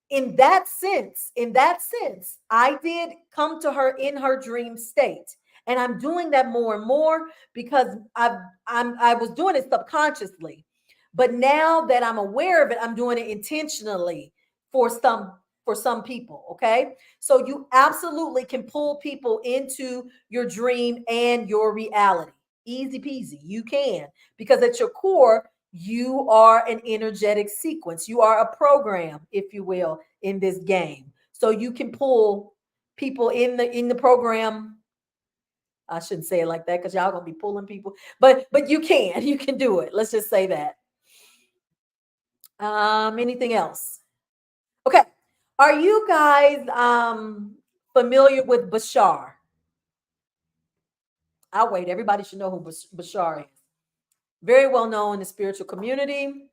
in that sense, I did come to her in her dream state. And I'm doing that more and more because I was doing it subconsciously. But now that I'm aware of it, I'm doing it intentionally for some for some people, okay? So you absolutely can pull people into your dream and your reality. Easy peasy. You can, because at your core, you are an energetic sequence. You are a program, if you will, in this game. So you can pull people in the program. I shouldn't say it like that because y'all gonna be pulling people, but you can you can do it. Let's just say that. Anything else? Okay. Are you guys familiar with Bashar? I'll wait. Everybody should know who Bashar is. Very well known in the spiritual community.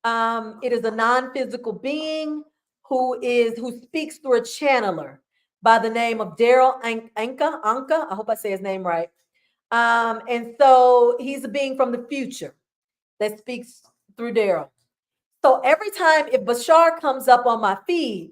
It is a non-physical being who speaks through a channeler by the name of Daryl Anka. I hope I say his name right. And so he's a being from the future that speaks through Daryl. So every time if Bashar comes up on my feed,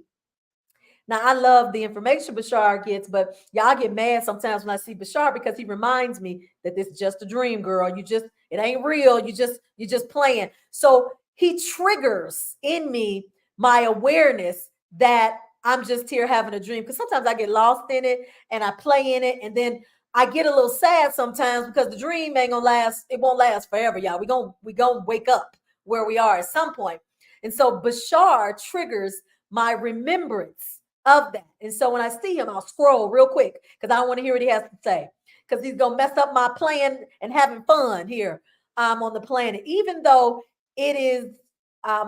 now I love the information Bashar gets, but y'all get mad sometimes when I see Bashar because he reminds me that this is just a dream, girl. It ain't real. You just playing. So he triggers in me my awareness that I'm just here having a dream. Because sometimes I get lost in it and I play in it, and then I get a little sad sometimes because the dream ain't gonna last. It won't last forever, y'all. We gonna wake up where we are at some point. And so Bashar triggers my remembrance of that. And so when I see him, I'll scroll real quick because I don't want to hear what he has to say because he's going to mess up my plan and having fun here on the planet, even though it is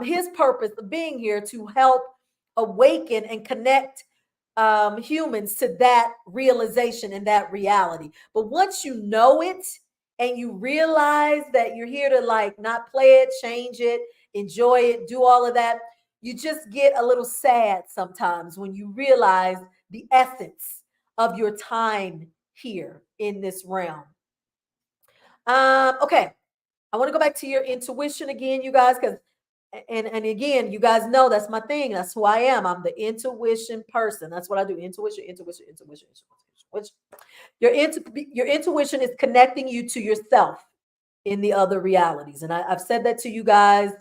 his purpose of being here to help awaken and connect humans to that realization and that reality. But once you know it and you realize that you're here to like not play it, change it, enjoy it, do all of that, you just get a little sad sometimes when you realize the essence of your time here in this realm. Okay, I want to go back to your intuition again, you guys, because and again, you guys know that's my thing. That's who I am. I'm the intuition person. That's what I do. Intuition. Your intuition is connecting you to yourself in the other realities. And I've said that to you guys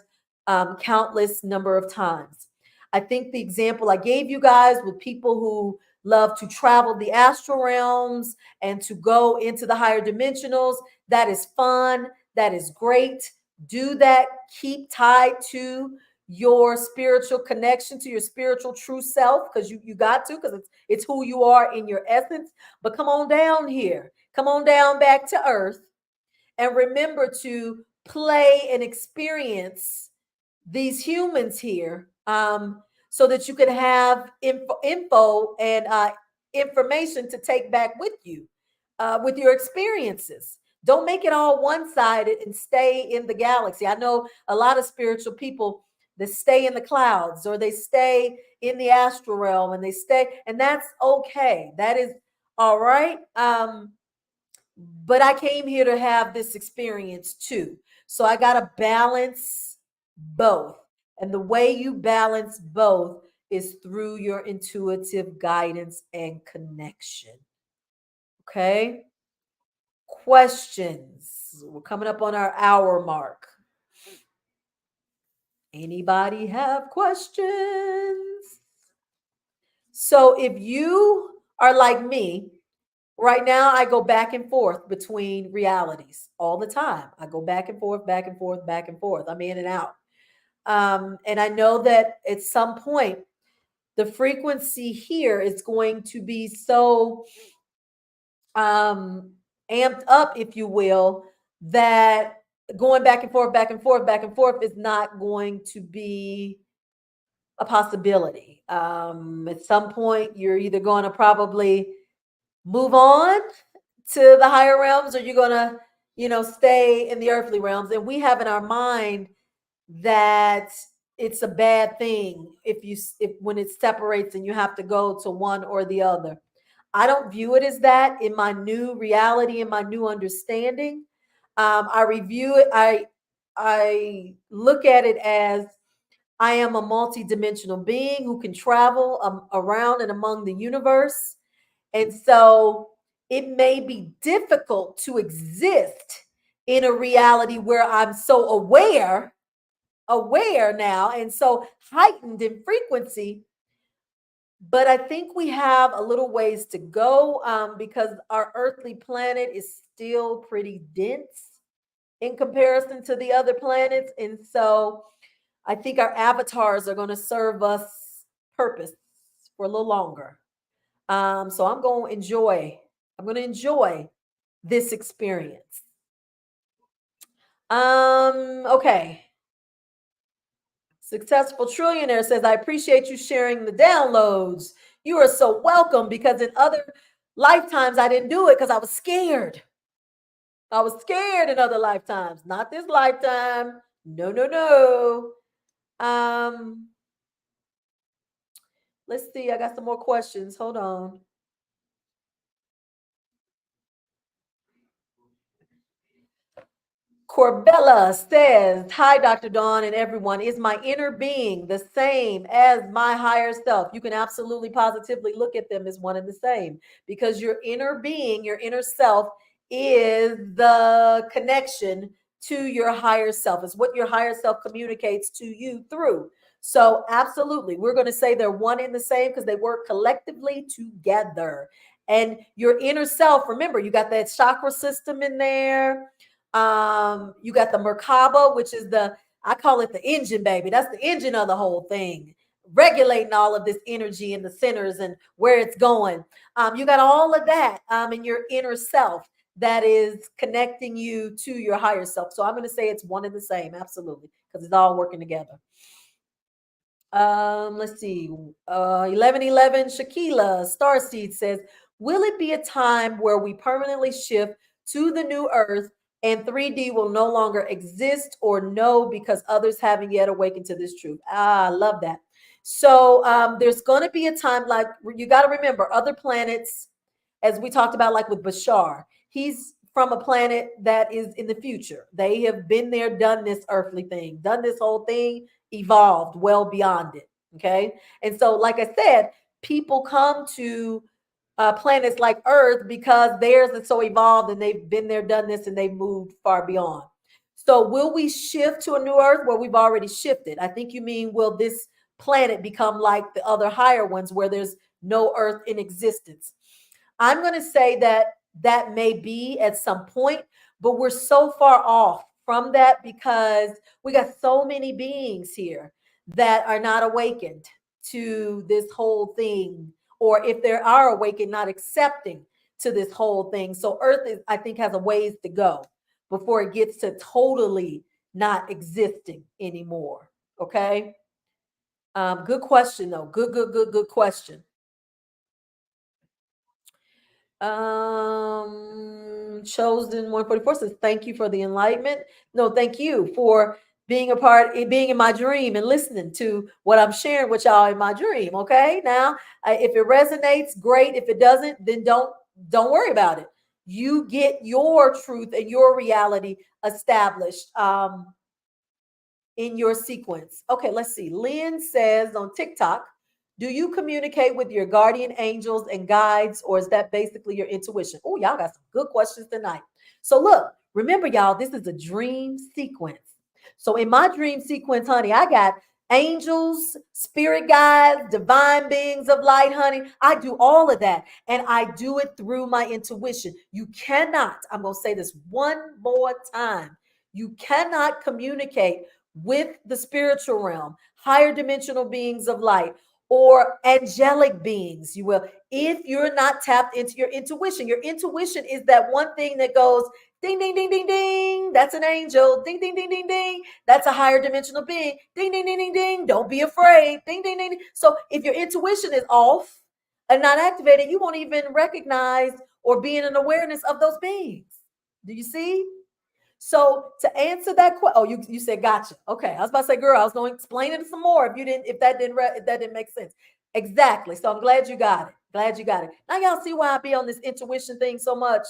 countless number of times. I think the example I gave you guys with people who love to travel the astral realms and to go into the higher dimensionals, that is fun. That is great. Do that. Keep tied to your spiritual connection, to your spiritual true self, because you got to, because it's who you are in your essence. But come on down here. Come on down back to earth and remember to play and experience these humans here so that you can have info and information to take back with your experiences. Don't make it all one-sided and stay in the galaxy. I know a lot of spiritual people that stay in the clouds or they stay in the astral realm and they stay, and that's okay. That is all right. But I came here to have this experience too. So I got to balance both. And the way you balance both is through your intuitive guidance and connection. Okay? Questions. We're coming up on our hour mark. Anybody have questions? So if you are like me, right now, I go back and forth between realities all the time. I go back and forth, back and forth, back and forth. I'm in and out. And I know that at some point, the frequency here is going to be so um, amped up, if you will, that going back and forth, back and forth, back and forth is not going to be a possibility. At some point, you're either going to probably move on to the higher realms or you're going to stay in the earthly realms, and we have in our mind that it's a bad thing if when it separates and you have to go to one or the other. I don't view it as that in my new reality and my new understanding. I review it, I look at it as I am a multi-dimensional being who can travel around and among the universe. And so it may be difficult to exist in a reality where I'm so aware now, and so heightened in frequency. But I think we have a little ways to go, because our earthly planet is still pretty dense in comparison to the other planets. And so I think our avatars are going to serve us purpose for a little longer. So I'm going to enjoy this experience. Okay. Successful Trillionaire says, I appreciate you sharing the downloads. You are so welcome, because in other lifetimes I didn't do it because I was scared. I was scared in other lifetimes, not this lifetime. No, no, no. Let's see. I got some more questions. Hold on. Corbella says, hi, Dr. Dawn and everyone. Is my inner being the same as my higher self? You can absolutely positively look at them as one and the same, because your inner being, your inner self, is the connection to your higher self. It's what your higher self communicates to you through. So, absolutely, we're going to say they're one and the same because they work collectively together. And your inner self, remember, you got that chakra system in there. You got the Merkaba, which is I call it the engine, baby. That's the engine of the whole thing, regulating all of this energy in the centers and where it's going. You got all of that in your inner self that is connecting you to your higher self. So I'm going to say it's one and the same, absolutely, because it's all working together. Let's see. 1111 Shakila Starseed says, will it be a time where we permanently shift to the new earth and 3D will no longer exist, or no, because others haven't yet awakened to this truth? Ah, I love that. So there's going to be a time, like, you got to remember, other planets, as we talked about, like with Bashar, he's from a planet that is in the future. They have been there, done this earthly thing, done this whole thing, evolved well beyond it. Okay. And so, like I said, people come to planets like Earth because theirs is so evolved and they've been there, done this, and they've moved far beyond. So, will we shift to a new Earth? Well, we've already shifted. I think you mean, will this planet become like the other higher ones where there's no Earth in existence? I'm going to say that that may be at some point, but we're so far off from that because we got so many beings here that are not awakened to this whole thing, or if they are awakened, not accepting to this whole thing. So Earth is, I think, has a ways to go before it gets to totally not existing anymore. Okay. Good question though. Good question. Chosen 144 says, thank you for the enlightenment. No, thank you for being a part, being in my dream and listening to what I'm sharing with y'all in my dream. Okay. Now, if it resonates, great. If it doesn't, then don't worry about it. You get your truth and your reality established. In your sequence. Okay, let's see. Lynn says on TikTok, do you communicate with your guardian angels and guides, or is that basically your intuition? Oh, y'all got some good questions tonight. So, look, remember, y'all, this is a dream sequence. So, in my dream sequence, honey, I got angels, spirit guides, divine beings of light, honey. I do all of that, and I do it through my intuition. You cannot, I'm going to say this one more time, you cannot communicate with the spiritual realm, higher dimensional beings of light, or angelic beings, you will, if you're not tapped into your intuition. Your intuition is that one thing that goes ding, ding, ding, ding, ding. That's an angel. Ding, ding, ding, ding, ding. That's a higher dimensional being. Ding, ding, ding, ding, ding. Don't be afraid. Ding, ding, ding, ding. So if your intuition is off and not activated, you won't even recognize or be in an awareness of those beings. Do you see? So to answer that question, oh, you said gotcha. Okay, I was about to say, girl, I was going to explain it some more if that didn't make sense. Exactly. So I'm glad you got it. Glad you got it. Now y'all see why I be on this intuition thing so much.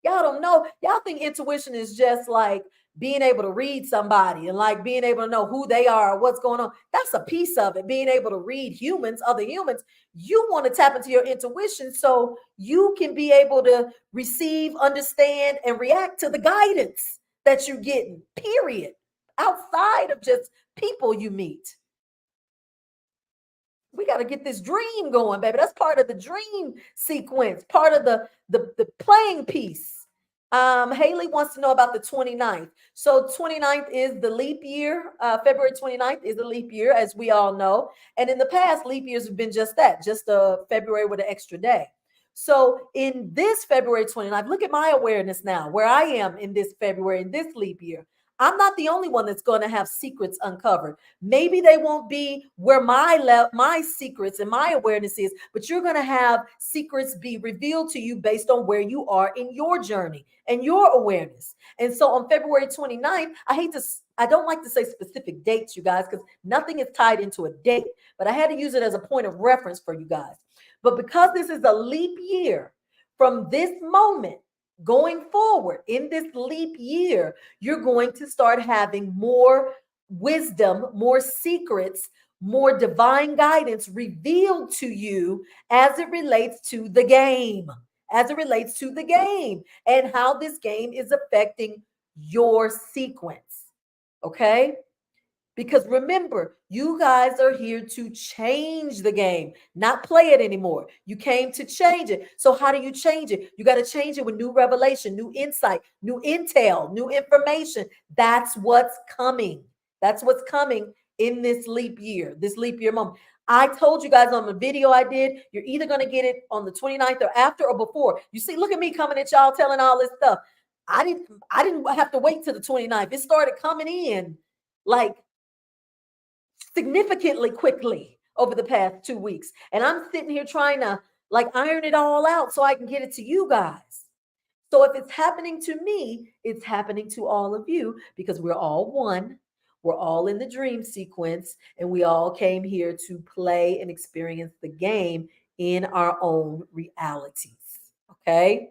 Y'all don't know. Y'all think intuition is just like being able to read somebody and like being able to know who they are, what's going on. That's a piece of it. Being able to read humans, other humans, you want to tap into your intuition so you can be able to receive, understand, and react to the guidance that you're getting, period. Outside of just people you meet. We got to get this dream going, baby. That's part of the dream sequence, part of the playing piece. Haley wants to know about the 29th. So 29th is the leap year. February 29th is a leap year, as we all know. And in the past, leap years have been just that, just a February with an extra day. So in this February 29th, look at my awareness now, where I am in this February, in this leap year. I'm not the only one that's going to have secrets uncovered. Maybe they won't be where my secrets and my awareness is, but you're going to have secrets be revealed to you based on where you are in your journey and your awareness. And so on February 29th, I don't like to say specific dates, you guys, because nothing is tied into a date, but I had to use it as a point of reference for you guys. But because this is a leap year, from this moment going forward in this leap year, you're going to start having more wisdom, more secrets, more divine guidance revealed to you as it relates to the game, and how this game is affecting your sequence. Okay? Because remember, you guys are here to change the game, not play it anymore. You came to change it. So how do you change it? You got to change it with new revelation, new insight, new intel, new information. That's what's coming. That's what's coming in this leap year moment. I told you guys on the video I did, you're either going to get it on the 29th or after or before. You see, look at me coming at y'all telling all this stuff. I didn't have to wait till the 29th. It started coming in like significantly quickly over the past 2 weeks. And I'm sitting here trying to like iron it all out so I can get it to you guys. So if it's happening to me, it's happening to all of you because we're all one. We're all in the dream sequence and we all came here to play and experience the game in our own realities. Okay.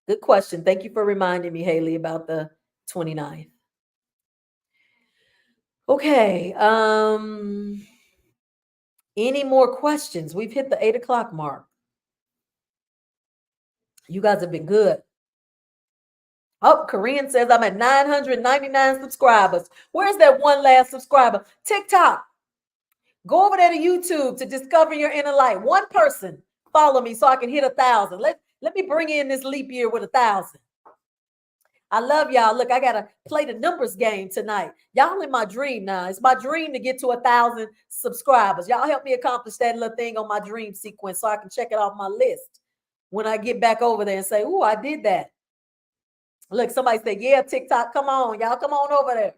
Good question. Thank you for reminding me, Haley, about the 29th. Okay. Any more questions? We've hit the 8 o'clock mark. You guys have been good. Oh, Korean says I'm at 999 subscribers. Where's that one last subscriber? TikTok. Go over there to YouTube to discover your inner light. One person follow me so I can hit 1,000. Let me bring in this leap year with 1,000. I love y'all. Look, I gotta play the numbers game tonight. Y'all in my dream now. It's my dream to get to 1,000 subscribers. Y'all help me accomplish that little thing on my dream sequence so I can check it off my list when I get back over there and say, "Ooh, I did that." Look, somebody said, "Yeah, TikTok, come on, y'all, come on over there."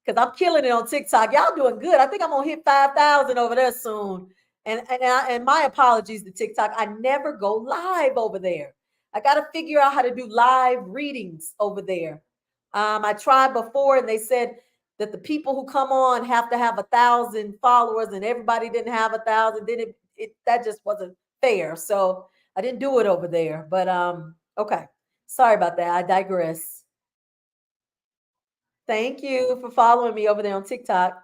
Because I'm killing it on TikTok. Y'all doing good. I think I'm gonna hit 5,000 over there soon. And my apologies to TikTok. I never go live over there. I got to figure out how to do live readings over there. I tried before and they said that the people who come on have to have 1,000 followers and everybody didn't have 1,000. Then that just wasn't fair. So I didn't do it over there. But okay. Sorry about that. I digress. Thank you for following me over there on TikTok.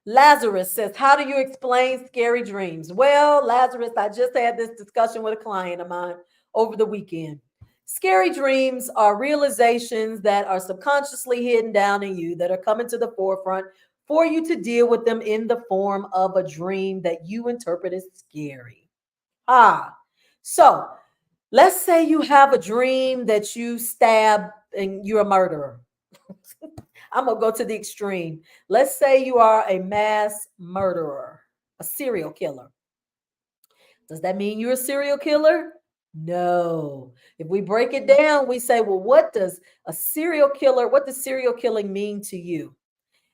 Lazarus says, how do you explain scary dreams? Well, Lazarus, I just had this discussion with a client of mine over the weekend. Scary dreams are realizations that are subconsciously hidden down in you that are coming to the forefront for you to deal with them in the form of a dream that you interpret as scary. So let's say you have a dream that you stab and you're a murderer. I'm going to go to the extreme. Let's say you are a mass murderer, a serial killer. Does that mean you're a serial killer? No. If we break it down, we say, well, what does serial killing mean to you?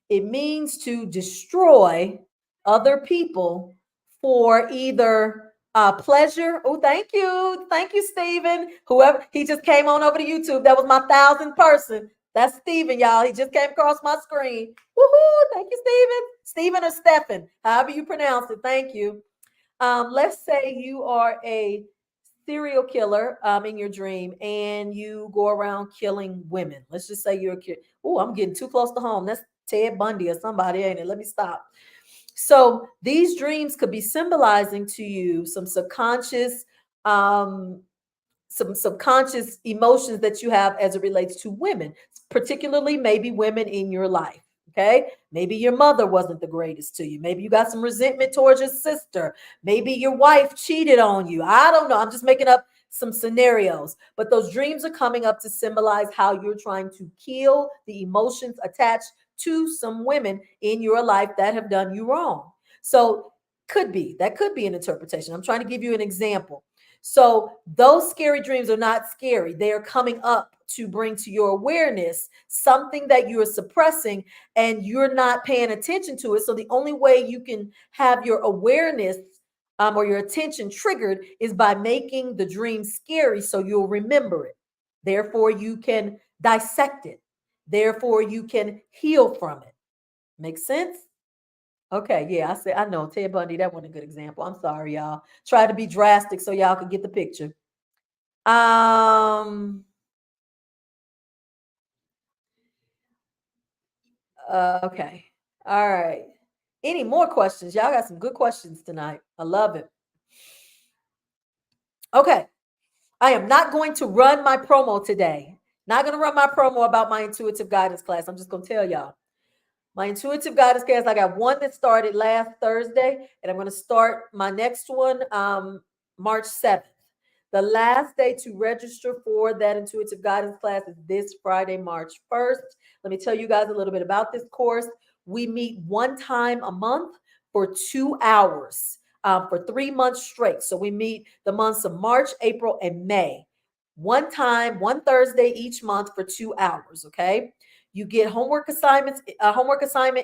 It means to destroy other people for either pleasure. Oh, thank you. Thank you, Stephen. Whoever, he just came on over to YouTube. That was my 1,000th person. That's Stephen, y'all. He just came across my screen. Woohoo! Thank you, Stephen. Stephen or Stephen, however you pronounce it. Thank you. Let's say you are a serial killer in your dream and you go around killing women. Let's just say you're a kid. Oh, I'm getting too close to home. That's Ted Bundy or somebody, ain't it? Let me stop. So these dreams could be symbolizing to you um, some subconscious emotions that you have as it relates to women, particularly maybe women in your life. Okay. Maybe your mother wasn't the greatest to you. Maybe you got some resentment towards your sister. Maybe your wife cheated on you. I don't know. I'm just making up some scenarios. But those dreams are coming up to symbolize how you're trying to kill the emotions attached to some women in your life that have done you wrong. So, that could be an interpretation. I'm trying to give you an example. So those scary dreams are not scary. They are coming up to bring to your awareness something that you are suppressing and you're not paying attention to it. So the only way you can have your awareness or your attention triggered is by making the dream scary so you'll remember it. Therefore, you can dissect it. Therefore, you can heal from it. Make sense? Okay, yeah, I know Ted Bundy. That wasn't a good example. I'm sorry, y'all. Try to be drastic so y'all can get the picture. Um. Okay. All right. Any more questions? Y'all got some good questions tonight. I love it. Okay. I am not going to run my promo today. Not going to run my promo about my intuitive guidance class. I'm just going to tell y'all. My intuitive guidance class, I got one that started last Thursday, and I'm going to start my next one March 7th. The last day to register for that intuitive guidance class is this Friday, March 1st. Let me tell you guys a little bit about this course. We meet one time a month for 2 hours for 3 months straight. So we meet the months of March, April, and May. One time, one Thursday each month for 2 hours. Okay. You get homework assignment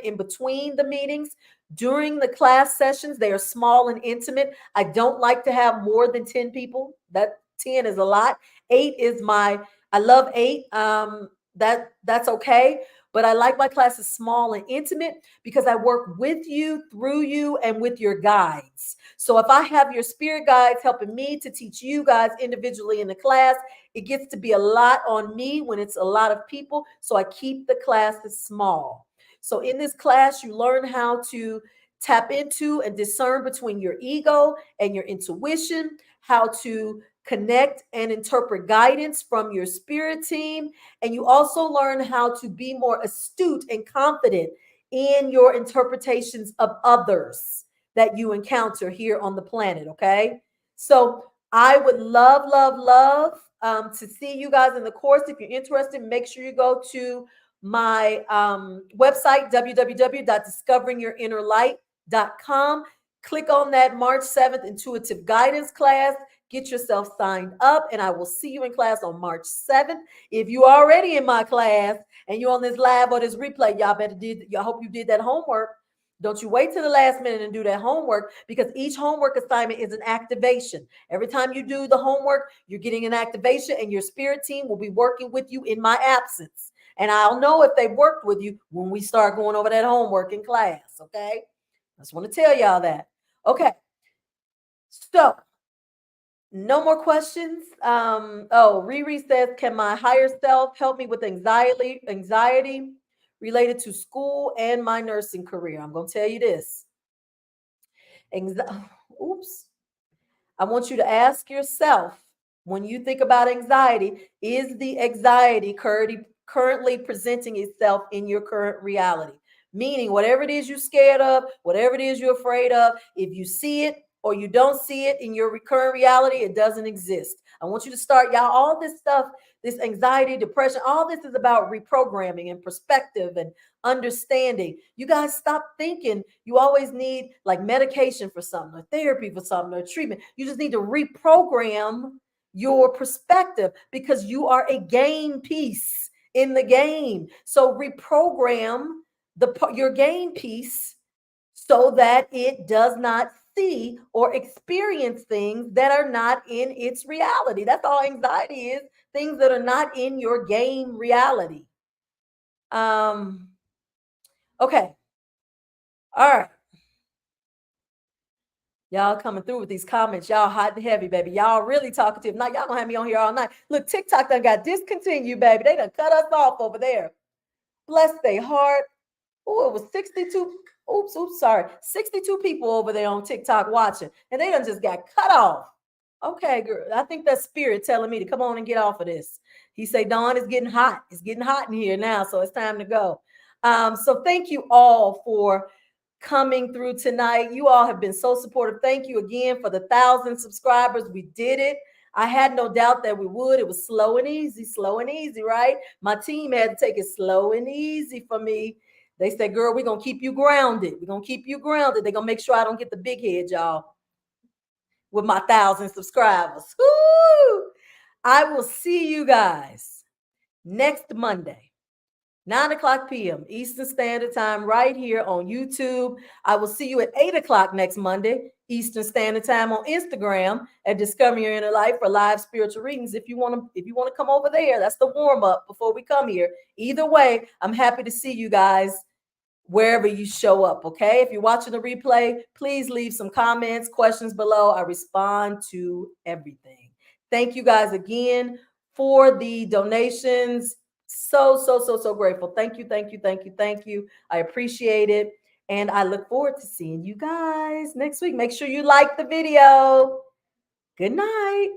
in between the meetings. During the class sessions, they are small and intimate. I don't like to have more than 10 people. That 10 is a lot. Eight is I love eight. That's okay. But I like my classes small and intimate because I work with you, through you, and with your guides. So if I have your spirit guides helping me to teach you guys individually in the class, it gets to be a lot on me when it's a lot of people. So I keep the classes small. So in this class, you learn how to tap into and discern between your ego and your intuition, how to connect and interpret guidance from your spirit team. And you also learn how to be more astute and confident in your interpretations of others that you encounter here on the planet. Okay. So I would love, love, love to see you guys in the course. If you're interested, make sure you go to my website, www.discoveringyourinnerlight.com. Click on that March 7th intuitive guidance class. Get yourself signed up, and I will see you in class on March 7th. If you're already in my class and you're on this live or this replay, y'all hope you did that homework. Don't you wait till the last minute and do that homework, because each homework assignment is an activation. Every time you do the homework, you're getting an activation, and your spirit team will be working with you in my absence. And I'll know if they worked with you when we start going over that homework in class. Okay. I just want to tell y'all that. Okay. So no more questions. Riri says, can my higher self help me with anxiety related to school and my nursing career? I'm going to tell you this. Oops. I want you to ask yourself, when you think about anxiety, is the anxiety currently presenting itself in your current reality? Meaning, whatever it is you're scared of, whatever it is you're afraid of, if you see it or you don't see it in your current reality, it doesn't exist. I want you to start, y'all, all this stuff, this anxiety, depression, all this is about reprogramming and perspective and understanding. You guys stop thinking you always need like medication for something or therapy for something or treatment. You just need to reprogram your perspective because you are a game piece in the game. So reprogram your game piece so that it does not see or experience things that are not in its reality. That's all anxiety is, things that are not in your game reality. Okay. All right. Y'all coming through with these comments. Y'all hot and heavy, baby. Y'all really talkative. Now y'all gonna have me on here all night. Look, TikTok done got discontinued, baby. They done cut us off over there. Bless their heart. Oh, it was 62. Oops, sorry. 62 people over there on TikTok watching, and they done just got cut off. Okay, girl. I think that's spirit telling me to come on and get off of this. He say, Dawn, it's getting hot. It's getting hot in here now, so it's time to go. So thank you all for coming through tonight. You all have been so supportive. Thank you again for the 1,000 subscribers. We did it. I had no doubt that we would. It was slow and easy, right? My team had to take it slow and easy for me. They said, girl, we're going to keep you grounded. We're going to keep you grounded. They're going to make sure I don't get the big head, y'all, with my 1,000 subscribers. Woo! I will see you guys next Monday. 9 o'clock p.m. Eastern Standard Time, right here on YouTube. I will see you at 8 o'clock next Monday, Eastern Standard Time, on Instagram at Discover Your Inner Life for live spiritual readings. If you want to come over there, that's the warm up before we come here. Either way, I'm happy to see you guys wherever you show up. Okay. If you're watching the replay, please leave some comments, questions below. I respond to everything. Thank you guys again for the donations. So grateful. Thank you. I appreciate it. And I look forward to seeing you guys next week. Make sure you like the video. Good night.